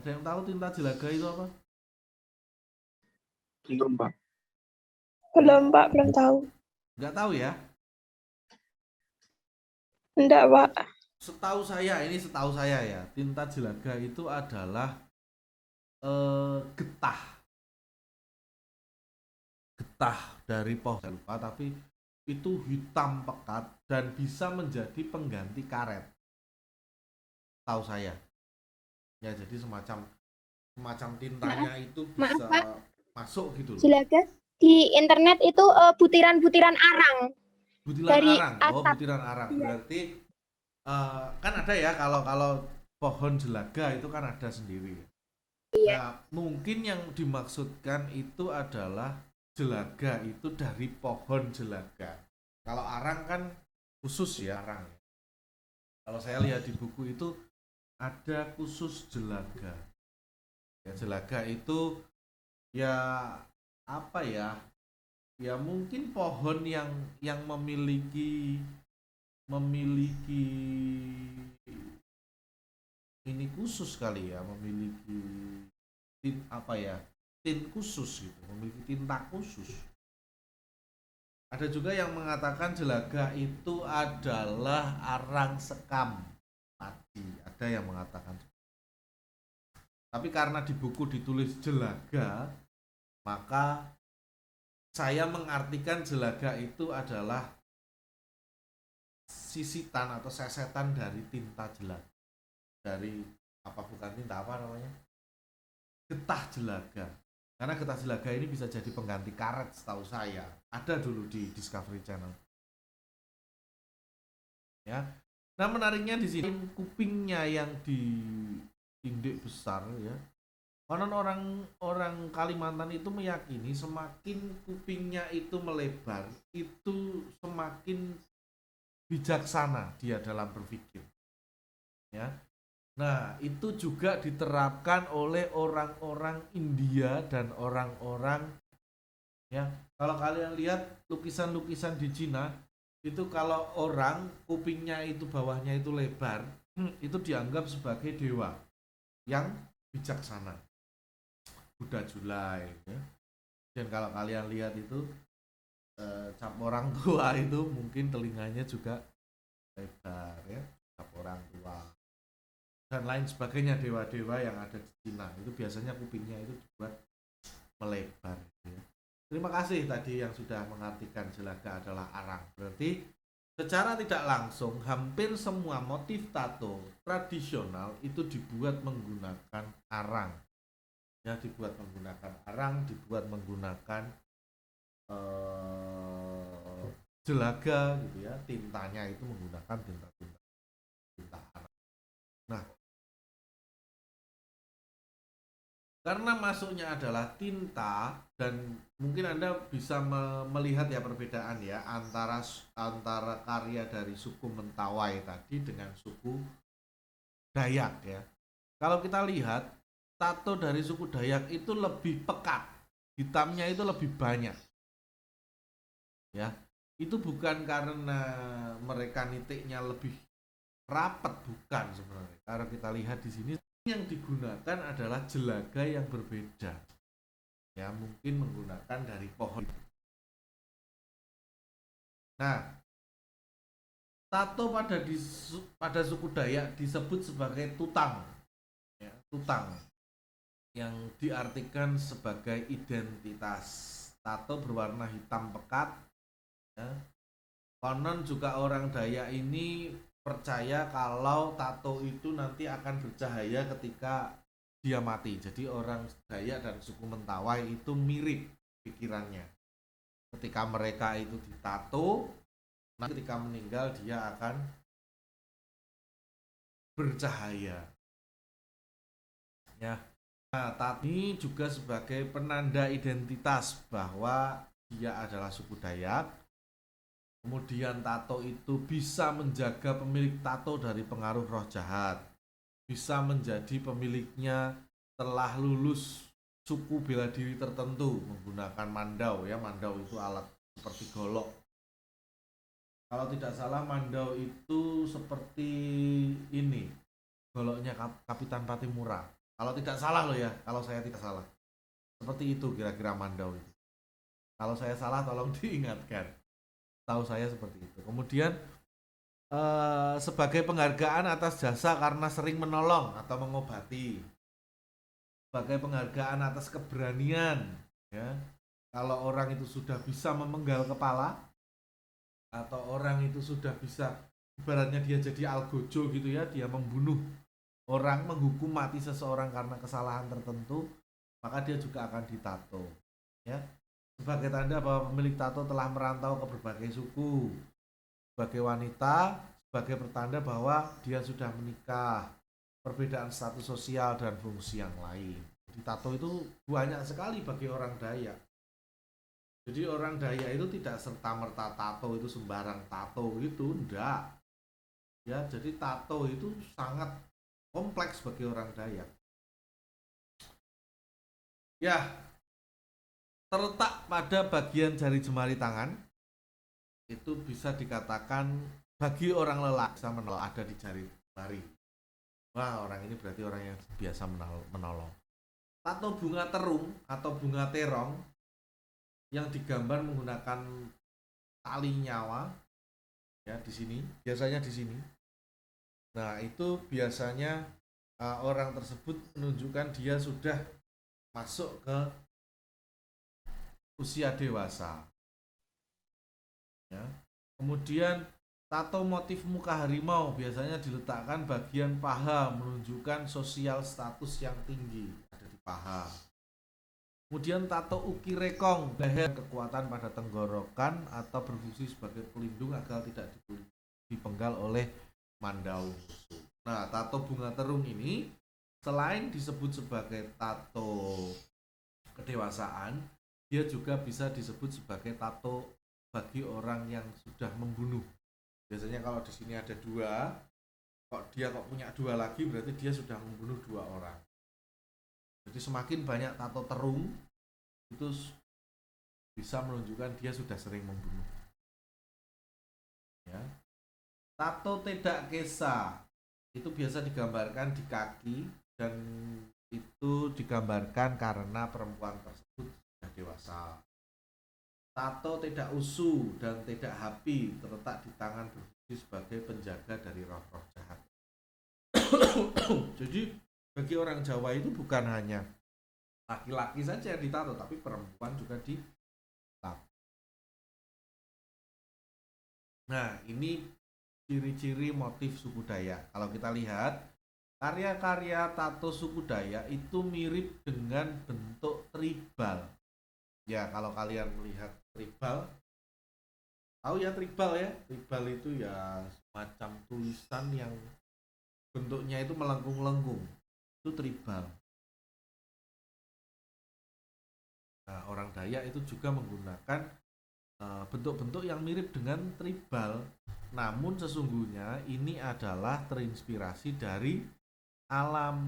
Ada yang tahu tinta jelaga itu apa? Belum, Pak. Belum, Pak. Belum tahu. Nggak tahu ya? Enggak, Pak. Setahu saya ya, tinta jelaga itu adalah getah dari pohon, saya lupa, tapi itu hitam pekat dan bisa menjadi pengganti karet. Tahu saya. Ya, jadi semacam tintanya itu bisa masuk gitu loh. Jelaga di internet itu butiran-butiran arang. Butiran dari arang. Oh, atap. butiran arang. Iya. Berarti kan ada ya, kalau pohon jelaga itu kan ada sendiri. Iya. Nah, mungkin yang dimaksudkan itu adalah jelaga itu dari pohon jelaga. Kalau arang kan khusus ya, arang. Kalau saya lihat di buku itu ada khusus jelaga. Ya, jelaga itu ya apa ya? Ya mungkin pohon yang memiliki ini khusus kali ya, memiliki tin khusus gitu, memiliki tinta khusus. Ada juga yang mengatakan jelaga itu adalah arang sekam padi, ada yang mengatakan. Tapi karena di buku ditulis jelaga, maka saya mengartikan jelaga itu adalah sisitan atau sesetan dari tinta jelaga, dari bukan tinta, apa namanya, getah jelaga. Karena getah jelaga ini bisa jadi pengganti karet setahu saya, ada dulu di Discovery Channel ya. Nah, menariknya di sini kupingnya yang ditindik besar ya. Konon orang Kalimantan itu meyakini semakin kupingnya itu melebar, itu semakin bijaksana dia dalam berpikir. Ya. Nah, itu juga diterapkan oleh orang-orang India dan orang-orang, ya. Kalau kalian lihat lukisan-lukisan di Cina, itu kalau orang kupingnya itu bawahnya itu lebar, itu dianggap sebagai dewa yang bijaksana. Buddha Julai ya. Dan kalau kalian lihat itu cap orang tua itu mungkin telinganya juga lebar ya, cap orang tua dan lain sebagainya, dewa-dewa yang ada di Cina itu biasanya kupingnya itu dibuat melebar ya. Terima kasih tadi yang sudah mengartikan jelaga adalah arang. Berarti secara tidak langsung hampir semua motif tato tradisional itu dibuat menggunakan arang. Ya, dibuat menggunakan arang, dibuat menggunakan jelaga gitu ya. Tintanya itu menggunakan tinta arang. Nah, karena masuknya adalah tinta, dan mungkin Anda bisa melihat ya perbedaan ya antara karya dari suku Mentawai tadi dengan suku Dayak ya. Kalau kita lihat tato dari suku Dayak itu lebih pekat, hitamnya itu lebih banyak. Ya, itu bukan karena mereka nitiknya lebih rapat, bukan sebenarnya. Kalau kita lihat di sini yang digunakan adalah jelaga yang berbeda. Ya, mungkin menggunakan dari pohon. Nah, tato pada suku Dayak disebut sebagai tutang. Ya, tutang yang diartikan sebagai identitas. Tato berwarna hitam pekat. Ya. Konon juga orang Dayak ini percaya kalau tato itu nanti akan bercahaya ketika dia mati. Jadi orang Dayak dan suku Mentawai itu mirip pikirannya. Ketika mereka itu ditato, nanti ketika meninggal dia akan bercahaya. Ya. Nah, tadi juga sebagai penanda identitas bahwa dia adalah suku Dayak. Kemudian tato itu bisa menjaga pemilik tato dari pengaruh roh jahat. Bisa menjadi pemiliknya telah lulus suku bela diri tertentu menggunakan mandau. Ya, mandau itu alat seperti golok. Kalau tidak salah mandau itu seperti ini, goloknya Kapitan Patimura. Kalau tidak salah loh ya, kalau saya tidak salah. Seperti itu kira-kira mandau itu. Kalau saya salah tolong diingatkan. Tahu saya seperti itu. Kemudian sebagai penghargaan atas jasa karena sering menolong atau mengobati. Sebagai penghargaan atas keberanian, ya. Kalau orang itu sudah bisa memenggal kepala atau orang itu sudah bisa, ibaratnya dia jadi algojo gitu ya, dia membunuh orang, menghukum mati seseorang karena kesalahan tertentu, maka dia juga akan ditato, ya. Sebagai tanda bahwa pemilik tato telah merantau ke berbagai suku. Sebagai wanita, sebagai pertanda bahwa dia sudah menikah. Perbedaan status sosial dan fungsi yang lain. Jadi tato itu banyak sekali bagi orang Dayak. Jadi orang Dayak itu tidak serta-merta tato itu sembarang tato gitu, enggak. Ya, jadi tato itu sangat kompleks bagi orang Dayak. Ya, terletak pada bagian jari jemari tangan, itu bisa dikatakan bagi orang lelaki bisa menolong, ada di jari jemari. Wah, orang ini berarti orang yang biasa menolong. Tato bunga terung atau bunga terong yang digambar menggunakan tali nyawa, ya di sini, biasanya di sini. Nah, itu biasanya orang tersebut menunjukkan dia sudah masuk ke usia dewasa. Ya. Kemudian tato motif muka harimau biasanya diletakkan bagian paha menunjukkan sosial status yang tinggi, ada di paha. Kemudian tato ukirekong, leher, kekuatan pada tenggorokan atau berfungsi sebagai pelindung agar tidak dipenggal oleh mandau musuh. Nah, tato bunga terung ini selain disebut sebagai tato kedewasaan, dia juga bisa disebut sebagai tato bagi orang yang sudah membunuh. Biasanya kalau di sini ada dua, dia punya dua lagi berarti dia sudah membunuh dua orang. Jadi semakin banyak tato terung itu bisa menunjukkan dia sudah sering membunuh. Ya. Tato tedak kesa itu biasa digambarkan di kaki dan itu digambarkan karena perempuan tersebut sudah dewasa. Tato tidak usu dan tidak hapi terletak di tangan berfungsi sebagai penjaga dari roh-roh jahat. Jadi bagi orang Jawa itu bukan hanya laki-laki saja yang ditato, tapi perempuan juga ditato. Nah, ini ciri-ciri motif suku Dayak. Kalau kita lihat karya-karya tato suku Dayak itu mirip dengan bentuk tribal. Ya, kalau kalian melihat tribal, tahu ya tribal ya? Tribal itu ya semacam tulisan yang bentuknya itu melengkung-lengkung. Itu tribal. Nah, orang Dayak itu juga menggunakan bentuk-bentuk yang mirip dengan tribal. Namun sesungguhnya ini adalah terinspirasi dari alam.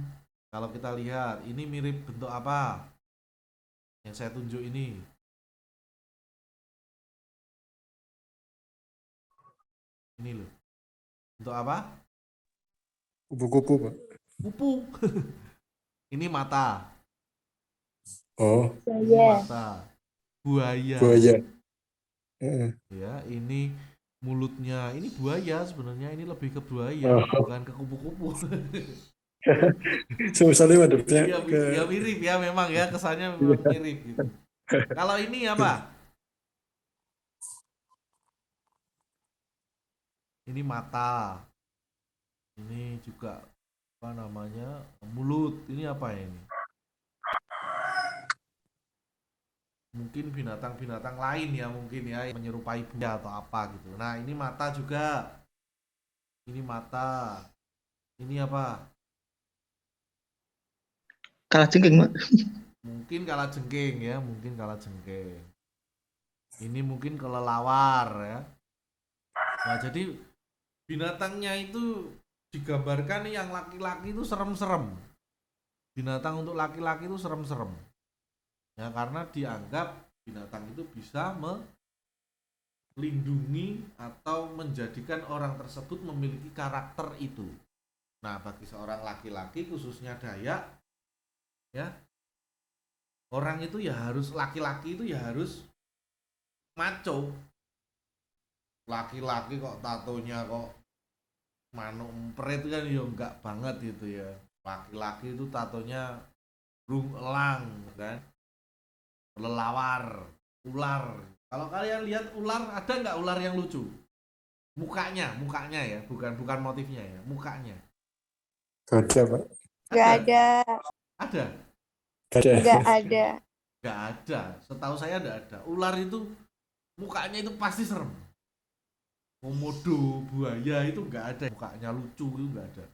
Kalau kita lihat, ini mirip bentuk apa? Yang saya tunjuk ini. Ini loh. Bentuk apa? Kupu-kupu, Pak. kupu. Ini mata, Oh, ini mata. Buaya. buaya. Heeh. Ya, ini mulutnya. Ini buaya sebenarnya, ini lebih ke buaya, Oh. bukan ke kupu-kupu. Misalnya madepnya Ya, ke ya mirip ya memang ya, kesannya memang mirip gitu. Kalau ini apa? Ini mata. Ini juga apa namanya? Mulut. Ini apa ini? Mungkin binatang-binatang lain ya, mungkin ya yang menyerupai buaya atau apa gitu. Nah, ini mata juga. Ini mata. Ini apa? Kalajengking, Pak. Mungkin kalajengking ya, mungkin kalajengking. Ini mungkin kelelawar ya. Nah, jadi binatangnya itu digambarkan yang laki-laki itu serem-serem. Binatang untuk laki-laki itu serem-serem. Ya, karena dianggap binatang itu bisa melindungi atau menjadikan orang tersebut memiliki karakter itu. Nah, bagi seorang laki-laki khususnya Dayak, ya, orang itu ya harus, laki-laki itu ya harus maco. Laki-laki kok tatonya kok manuk empret kan ya enggak banget gitu ya. Laki-laki itu tatonya burung elang kan, kelelawar, ular. Kalau kalian lihat ular, ada nggak ular yang lucu? Mukanya ya, bukan motifnya ya, mukanya. gak ada, Pak. Nggak ada. Ada? Gak ada. Nggak ada. Nggak ada. Setahu saya nggak ada. Ular itu mukanya itu pasti serem. Komodo, buaya itu nggak ada. Mukanya lucu itu nggak ada.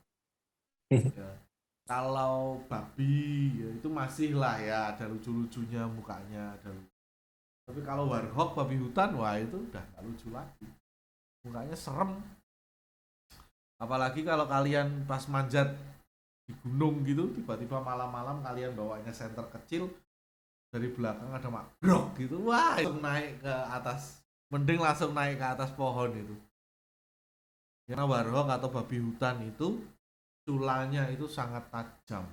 Ya. Kalau babi ya itu masih lah ya, ada lucu-lucunya mukanya, ada lucu. Tapi kalau warhog, babi hutan, wah itu udah nggak lucu lagi. Mukanya serem. Apalagi kalau kalian pas manjat di gunung gitu, tiba-tiba malam-malam kalian bawanya senter kecil, dari belakang ada magrok gitu, wah langsung naik ke atas, mending langsung naik ke atas pohon itu. Karena warhog atau babi hutan itu tulangnya itu sangat tajam.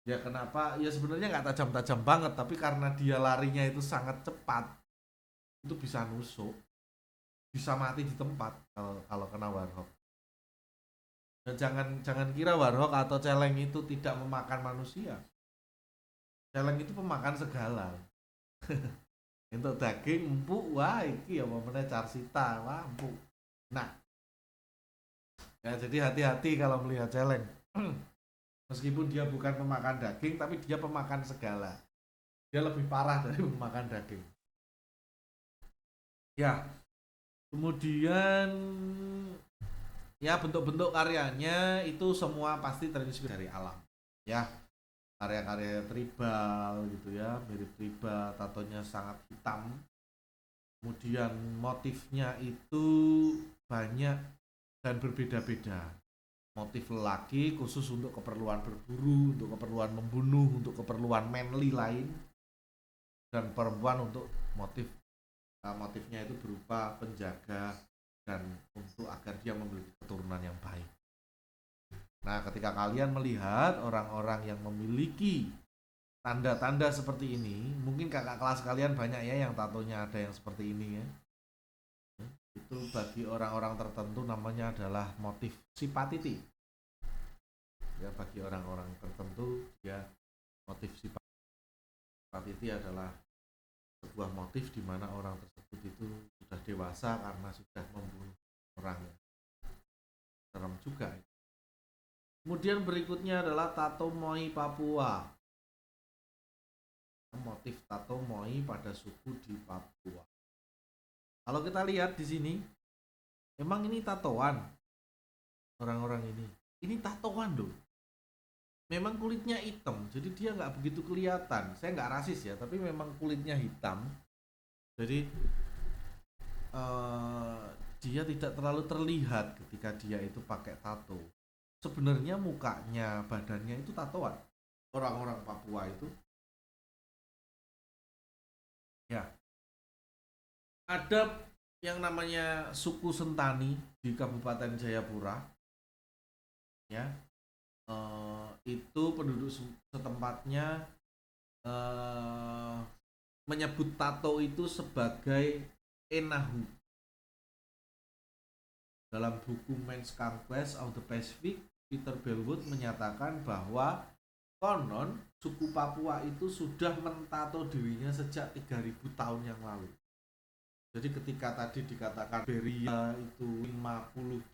Ya kenapa? Ya sebenarnya nggak tajam-tajam banget, tapi karena dia larinya itu sangat cepat, itu bisa nusuk, bisa mati di tempat kalau kena warhog. Dan jangan kira warhog atau celeng itu tidak memakan manusia. Celeng itu pemakan segala. Untuk daging empuk, wah iki ya momennya carsita, wah empuk. Nah, ya jadi hati-hati kalau melihat celeng. Meskipun dia bukan pemakan daging, tapi dia pemakan segala. Dia lebih parah dari pemakan daging. Ya, kemudian ya bentuk-bentuk karyanya itu semua pasti terinspirasi dari alam. Ya, karya-karya tribal gitu ya, mirip tribal, tatonya sangat hitam. Kemudian motifnya itu banyak dan berbeda-beda. Motif lelaki khusus untuk keperluan berburu, untuk keperluan membunuh, untuk keperluan manly lain, dan perempuan untuk motifnya itu berupa penjaga dan untuk agar dia memiliki keturunan yang baik. Nah, ketika kalian melihat orang-orang yang memiliki tanda-tanda seperti ini, mungkin kakak kelas kalian banyak ya yang tatonya ada yang seperti ini ya. Itu bagi orang-orang tertentu namanya adalah motif sipatiti. Ya, bagi orang-orang tertentu ya motif sipatiti adalah sebuah motif di mana orang tersebut itu sudah dewasa karena sudah membunuh orang. Serem juga. Kemudian berikutnya adalah tato moi Papua. Motif tato moi pada suku di Papua. Kalau kita lihat di sini, emang ini tatoan orang-orang ini. Ini tatoan loh. Memang kulitnya hitam, jadi dia nggak begitu kelihatan. Saya nggak rasis ya, tapi memang kulitnya hitam. Jadi dia tidak terlalu terlihat ketika dia itu pakai tato. Sebenarnya mukanya, badannya itu tatoan. Orang-orang Papua itu. Ya. Ada yang namanya suku Sentani di Kabupaten Jayapura. Ya, itu penduduk setempatnya menyebut tato itu sebagai enahu. Dalam buku Men's Conquest of the Pacific, Peter Bellwood menyatakan bahwa konon suku Papua itu sudah mentato dirinya sejak 3000 tahun yang lalu. Jadi ketika tadi dikatakan Beria itu 50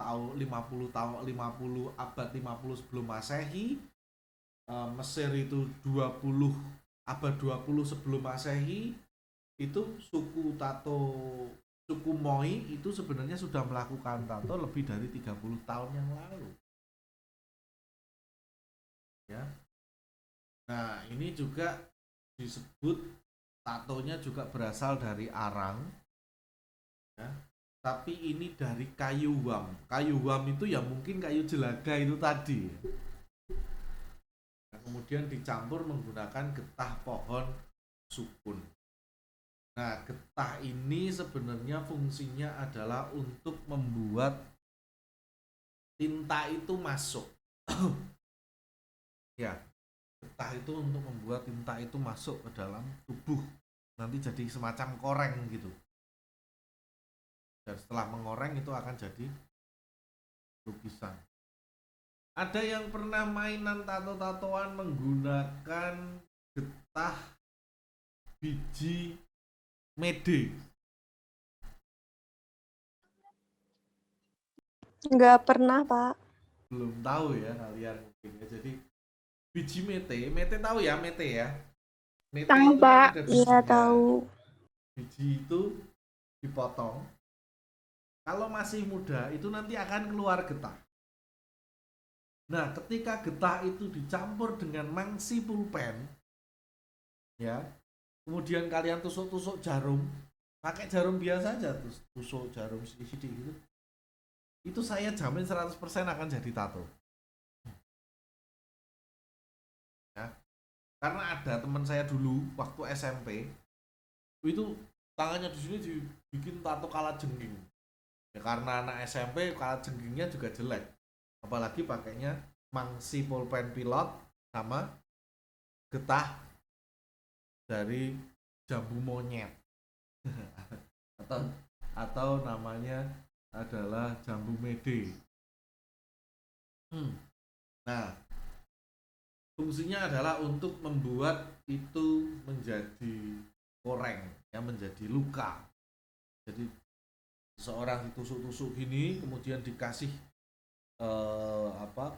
abad 50 sebelum Masehi, Mesir itu 20 abad 20 sebelum Masehi, itu suku Moi itu sebenarnya sudah melakukan tato lebih dari 30 tahun yang lalu. Ya. Nah, ini juga disebut tatonya juga berasal dari arang. Ya. Tapi ini dari kayu wam. Kayu wam itu ya mungkin kayu jelaga itu tadi. Nah, kemudian dicampur menggunakan getah pohon sukun. Nah, getah ini sebenarnya fungsinya adalah untuk membuat tinta itu masuk. Ya, getah itu untuk membuat tinta itu masuk ke dalam tubuh. Nanti jadi semacam koreng gitu. Dan setelah mengoreng itu akan jadi lukisan. Ada yang pernah mainan tato-tatoan menggunakan getah biji mede? Nggak pernah, Pak. Belum tahu ya kalian mungkin ya. Jadi biji mete tahu ya mete ya? Mete Tahu, itu kan Pak. ada Iya, bijinya. tahu. Biji itu dipotong. Kalau masih muda itu nanti akan keluar getah. Nah, ketika getah itu dicampur dengan mangsi pulpen, ya, kemudian kalian tusuk-tusuk jarum, pakai jarum biasa aja, tusuk jarum sedikit gitu, itu saya jamin 100% akan jadi tato. Ya, karena ada teman saya dulu waktu SMP, itu tangannya di sini dibikin tato kalajengking. Ya, karena anak SMP kalajengkingnya juga jelek, apalagi pakainya mangsi pulpen pilot sama getah dari jambu monyet atau namanya adalah jambu mede. Nah, fungsinya adalah untuk membuat itu menjadi koreng, ya, menjadi luka. Jadi seorang ditusuk-tusuk gini, kemudian dikasih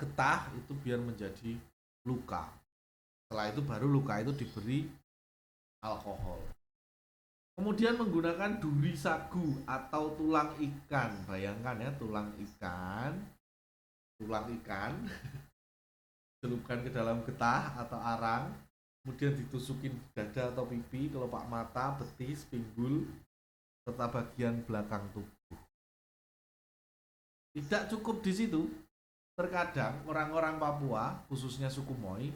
getah itu biar menjadi luka. Setelah itu baru luka itu diberi alkohol. Kemudian menggunakan duri sagu atau tulang ikan. Bayangkan ya, tulang ikan celupkan ke dalam getah atau arang, kemudian ditusukin dada atau pipi, kelopak mata, betis, pinggul, serta bagian belakang tubuh. Tidak cukup di situ. Terkadang orang-orang Papua, khususnya suku Moi,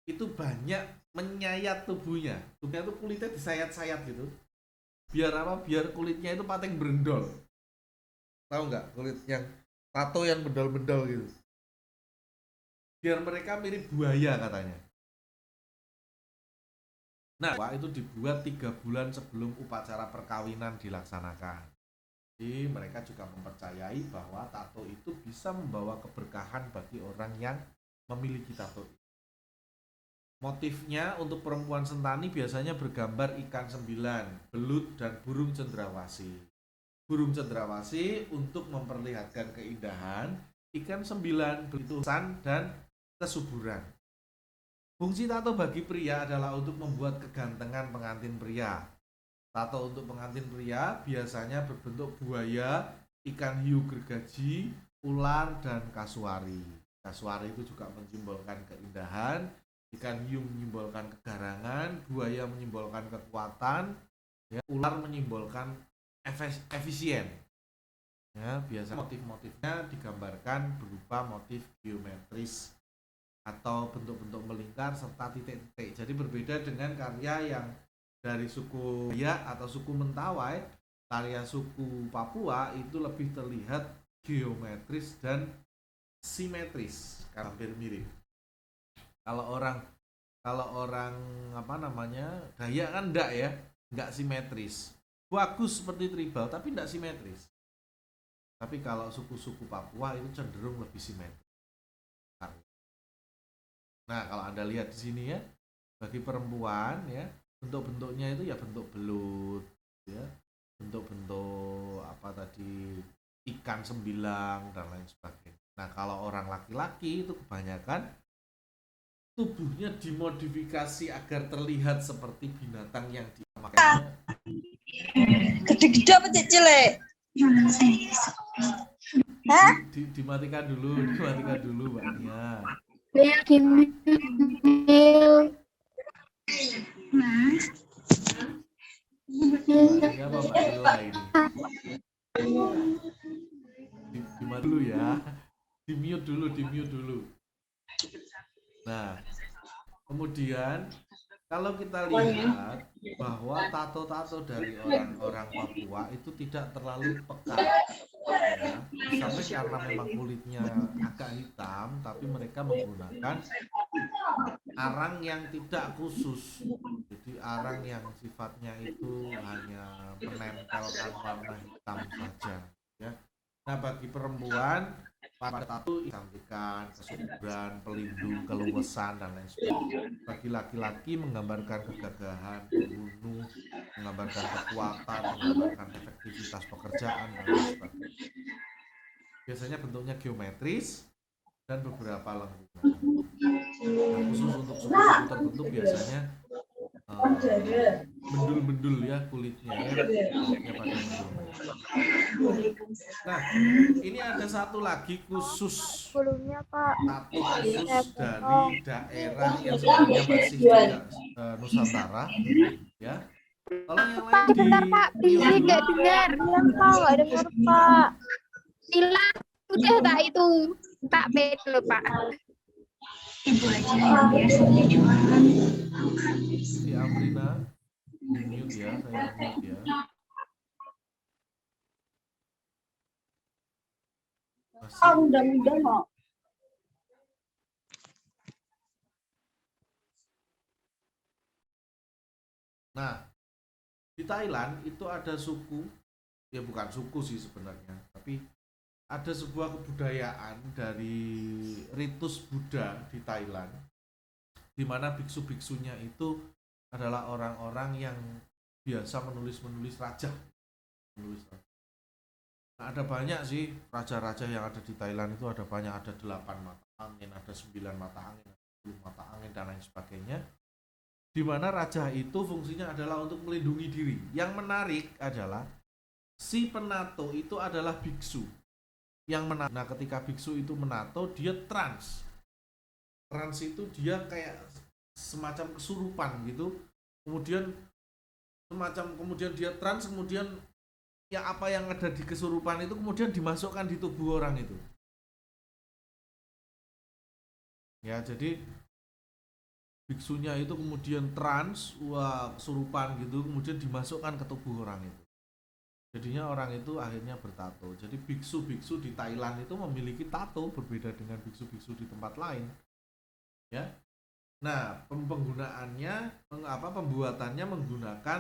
itu banyak menyayat tubuhnya. Tubuhnya itu kulitnya disayat-sayat gitu. Biar apa? Biar kulitnya itu pating berendol. Tahu nggak? Kulit yang tato yang bendol-bendol gitu. Biar mereka mirip buaya katanya. Nah, itu dibuat 3 bulan sebelum upacara perkawinan dilaksanakan. Jadi mereka juga mempercayai bahwa tato itu bisa membawa keberkahan bagi orang yang memiliki tato. Motifnya untuk perempuan sentani biasanya bergambar ikan 9, belut, dan burung cendrawasih. Burung cendrawasih untuk memperlihatkan keindahan, ikan 9 belusan dan kesuburan. Fungsi tato bagi pria adalah untuk membuat kegantengan pengantin pria. Tato untuk pengantin pria biasanya berbentuk buaya, ikan hiu gergaji, ular, dan kasuari. Kasuari itu juga menyimbolkan keindahan, ikan hiu menyimbolkan kegarangan, buaya menyimbolkan kekuatan, ya, ular menyimbolkan efisien. Ya, biasa motif-motifnya digambarkan berupa motif geometris atau bentuk-bentuk melingkar serta titik-titik. Jadi berbeda dengan karya yang dari suku Dayak atau suku Mentawai, karya suku Papua itu lebih terlihat geometris dan simetris, hampir mirip. Kalau orang apa namanya Dayak kan enggak simetris. Bagus seperti tribal tapi enggak simetris. Tapi kalau suku-suku Papua itu cenderung lebih simetris. Nah, kalau Anda lihat di sini ya, bagi perempuan ya, bentuk-bentuknya itu ya bentuk belut, ya, bentuk-bentuk apa tadi ikan sembilang dan lain sebagainya. Nah, kalau orang laki-laki itu kebanyakan tubuhnya dimodifikasi agar terlihat seperti binatang yang dimakannya. Gede-gede apa cilik? Hah? Dimatikan dulu Mbak Nia. Lihat ini. Ini apa Mbak Ella ini? Dimatikan dulu ya. Di mute dulu. Nah, kemudian kalau kita lihat bahwa tato-tato dari orang-orang Papua itu tidak terlalu pekat, ya. Sampai karena memang kulitnya agak hitam, tapi mereka menggunakan arang yang tidak khusus. Jadi arang yang sifatnya itu hanya menempelkan warna hitam saja. Ya. Nah, bagi perempuan pada tato cantikan, kesuburan, pelindung, keluasan dan lain sebagainya. Bagi laki-laki menggambarkan kegagahan, membunuh, menggambarkan kekuatan, menggambarkan efektivitas pekerjaan dan lain sebagainya. Biasanya bentuknya geometris dan beberapa lengkungan. Nah, khusus untuk suku-suku tertentu biasanya bendul-bendul ya kulitnya pada bendul. Nah, ini ada satu lagi khusus Sebelumnya Pak. tato khusus dari daerah yang sebenarnya masih tidak Nusantara, ya. Kalau yang lain Bentar Pak, berisik nggak dengar. Pak, nggak dengar Pak. Hilang udah tak itu. Tak betul Pak. Si Amrina di mute ya, saya mute ya. Udah mau. Nah, di Thailand itu ada suku, ya bukan suku sih sebenarnya, tapi ada sebuah kebudayaan dari ritus Buddha di Thailand, di mana biksu-biksunya itu adalah orang-orang yang biasa menulis raja. Nah, ada banyak sih raja-raja yang ada di Thailand itu, ada banyak, ada 8 mata angin, ada 9 mata angin, ada 10 mata angin dan lain sebagainya. Di mana raja itu fungsinya adalah untuk melindungi diri. Yang menarik adalah si penato itu adalah biksu. Nah, ketika biksu itu menato, dia trans. Trans itu dia kayak semacam kesurupan gitu. Kemudian dia trans, kemudian ya apa yang ada di kesurupan itu kemudian dimasukkan di tubuh orang itu. Ya, jadi biksunya itu kemudian trans, kesurupan gitu, kemudian dimasukkan ke tubuh orang itu. Jadinya orang itu akhirnya bertato. Jadi biksu-biksu di Thailand itu memiliki tato, berbeda dengan biksu-biksu di tempat lain. Ya. Nah, pembuatannya menggunakan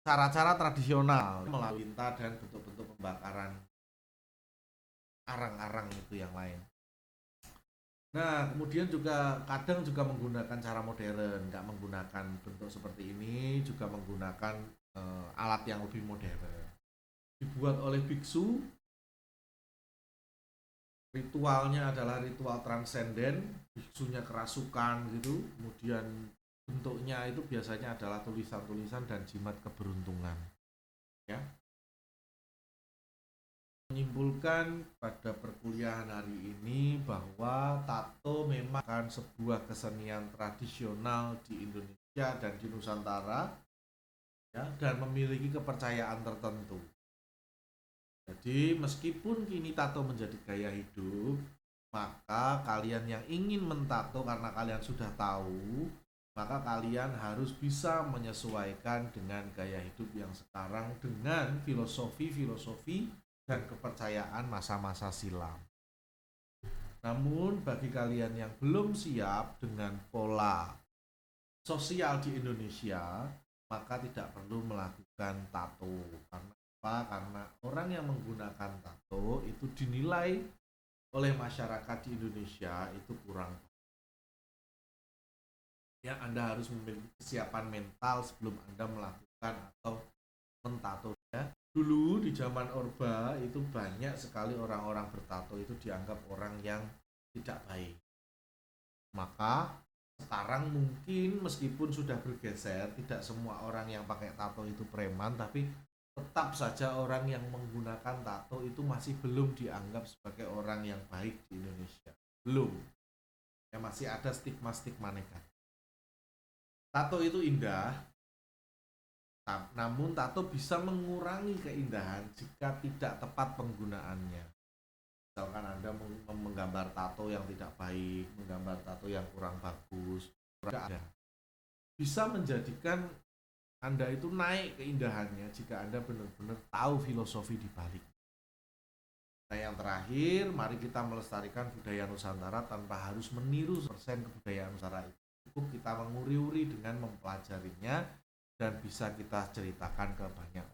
cara-cara tradisional melalui tinta dan bentuk-bentuk pembakaran arang-arang itu yang lain. Nah, kemudian juga kadang juga menggunakan cara modern, nggak menggunakan bentuk seperti ini, juga menggunakan alat yang lebih modern. Dibuat oleh biksu, ritualnya adalah ritual transenden, biksunya kerasukan gitu, kemudian bentuknya itu biasanya adalah tulisan-tulisan dan jimat keberuntungan. Ya. Menyimpulkan pada perkuliahan hari ini bahwa tato memang kan sebuah kesenian tradisional di Indonesia dan di Nusantara, ya, dan memiliki kepercayaan tertentu. Jadi meskipun kini tato menjadi gaya hidup, maka kalian yang ingin mentato karena kalian sudah tahu, maka kalian harus bisa menyesuaikan dengan gaya hidup yang sekarang dengan filosofi dan kepercayaan masa-masa silam. Namun bagi kalian yang belum siap dengan pola sosial di Indonesia, maka tidak perlu melakukan tato. Karena apa? Karena orang yang menggunakan tato itu dinilai oleh masyarakat di Indonesia itu kurang. Ya, Anda harus memiliki kesiapan mental sebelum Anda melakukan atau mentato. Ya. Dulu di zaman Orba itu banyak sekali orang-orang bertato itu dianggap orang yang tidak baik. Maka sekarang mungkin meskipun sudah bergeser, tidak semua orang yang pakai tato itu preman, tapi tetap saja orang yang menggunakan tato itu masih belum dianggap sebagai orang yang baik di Indonesia. Belum. Ya, masih ada stigma-stigma negatif. Tato itu indah, namun tato bisa mengurangi keindahan jika tidak tepat penggunaannya. Misalkan Anda menggambar tato yang tidak baik, menggambar tato yang kurang bagus, bisa menjadikan Anda itu naik keindahannya jika Anda benar-benar tahu filosofi di balik. Nah, yang terakhir, mari kita melestarikan budaya Nusantara tanpa harus meniru 100% kebudayaan Nusantara itu. Cukup kita menguri-uri dengan mempelajarinya dan bisa kita ceritakan ke banyak.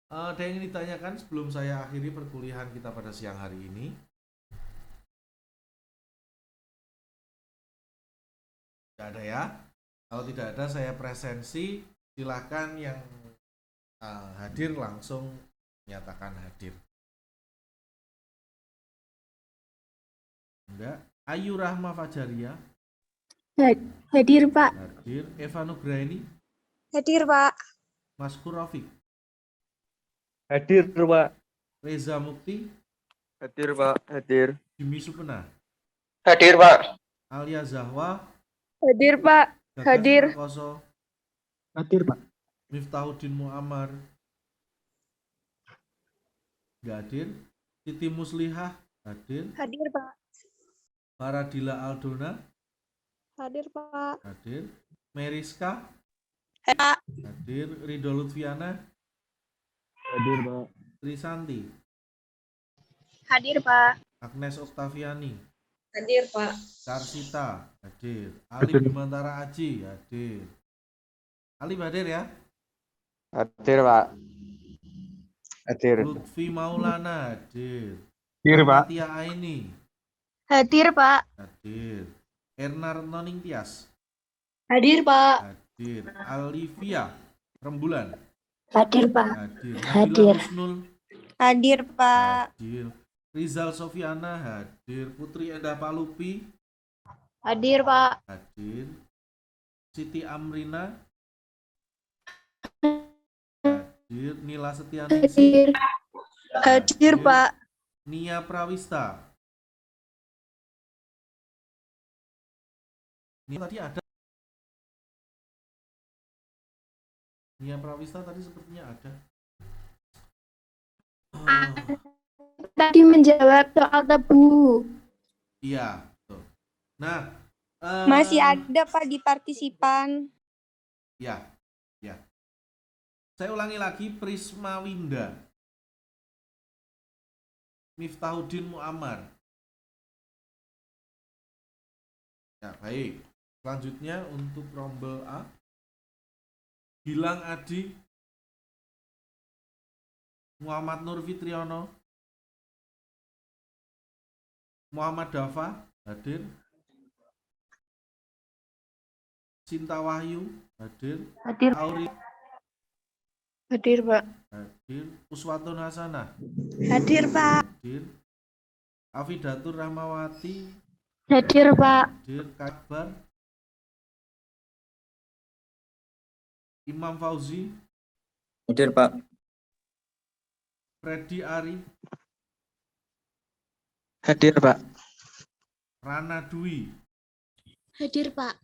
Ada yang ingin ditanyakan sebelum saya akhiri perkuliahan kita pada siang hari ini? Tidak ada ya? Kalau tidak ada, saya presensi. Silakan yang hadir langsung menyatakan hadir. Enggak? Ayu Rahma Fajaria. Hadir, Pak. Hadir. Eva Nugraini. Hadir, Pak. Mas Kurofik. Hadir, Pak. Reza Mukti. Hadir, Pak. Hadir. Jimmy Supena. Hadir, Pak. Alia Zahwa. Hadir, Pak. Gagas Hadir. Prakoso. Hadir, Pak. Miftahuddin Muammar. Nggak hadir. Siti Muslihah. Hadir. Hadir, Pak. Faradila Aldona. Hadir, Pak. Hadir. Meriska. Pak. Hadir. Ridho Lutfiana. Hadir, Pak. Trisanti. Hadir, Pak. Agnes Oktaviani. Hadir, Pak. Karsita. Hadir. Ali Bimantara Aji. Hadir. Ali hadir ya. Hadir, Pak. Hadir. Lutfi Maulana. Hadir. Hadir, Pak. Tia Aini. Hadir, Pak. Hadir. Ernar Noning Tias. Hadir, Pak. Hadir. Alivia Rembulan. Hadir, Pak. Hadir. Hadir. Nabila Husnul. Hadir, Pak. Hadir. Rizal Sofiana. Hadir. Putri Endah Palupi. Hadir, Pak. Hadir. Siti Amrina. Hadir. Nila Setianingsih. Hadir, Pak. Nia Prawista. Nia tadi ada. Nia Prawista tadi sepertinya ada. Oh, Tadi menjawab soal tebu. iya, betul. Nah, Masih ada, Pak, di partisipan. ya, ya. Saya ulangi lagi, Prisma Winda. Miftahuddin Muammar. Ya, baik. Selanjutnya untuk rombel A. Gilang Adi. Muhammad Nur Fitriono. Muhammad Dafa hadir. Cinta Wahyu hadir. Hadir. Auri Hadir, Pak. hadir. Uswatun Hasanah Hadir, Pak. hadir. Afidatur Rahmawati Hadir, Pak. hadir. Kabar Imam Fauzi. Hadir, Pak. Freddy Ari. Hadir, Pak. Rana Dwi. Hadir, Pak.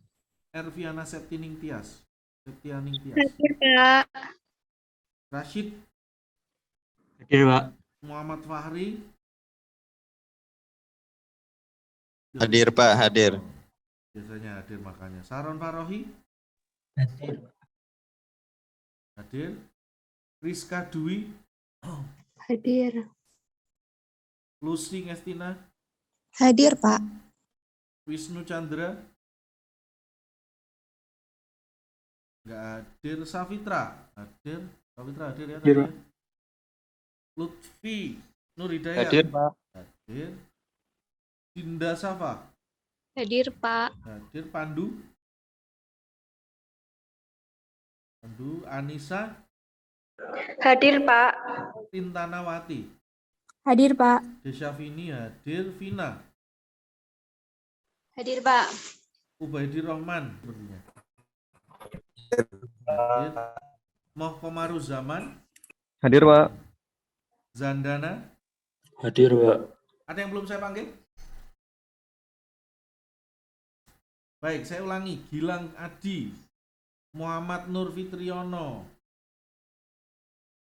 Erviana Septianing Tias. Hadir, Pak. Rashid. Hadir, Pak. Muhammad Fahri. Hadir, Pak, hadir. Biasanya hadir makanya. Saron Farohi. Hadir. Hadir. Rizka Dwi. Hadir. Lucy Ngestina, Hadir, Pak. Wisnu Chandra, nggak hadir. Safitra hadir. Safitra hadir ya tadi Hadir, ya? Pak. Lutfi Nur Hidayat Hadir, Pak. hadir. Dinda Safa Hadir, Pak. hadir. Pandu Anissa Hadir, Pak. Tintanawati, Hadir, Pak. Desyafini hadir. Vina Hadir, Pak. Ubaidir Rahman sepertinya hadir. Mohkomaruzaman Hadir, Pak. Zandana. Hadir, Pak. Ada yang belum saya panggil? Baik, saya ulangi. Gilang Adi, Muhammad Nur Fitriono,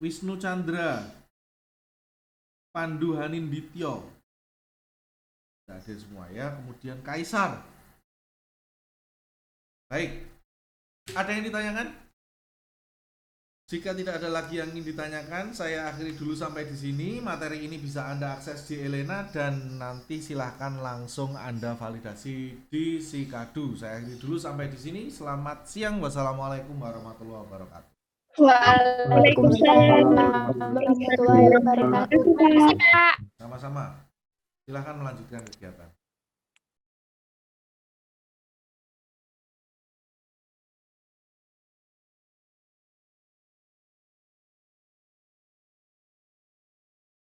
Wisnu Chandra, Pandu Hanindityo. Sudah hadir semua ya. Kemudian Kaisar. Baik. Ada yang ditanyakan? Jika tidak ada lagi yang ingin ditanyakan, saya akhiri dulu sampai di sini. Materi ini bisa Anda akses di Elena dan nanti silahkan langsung Anda validasi di Sikadu. Saya akhiri dulu sampai di sini. Selamat siang. Wassalamualaikum warahmatullahi wabarakatuh. Waalaikumsalam warahmatullahi wabarakatuh. Terima kasih, Pak. Sama-sama. Silahkan melanjutkan kegiatan.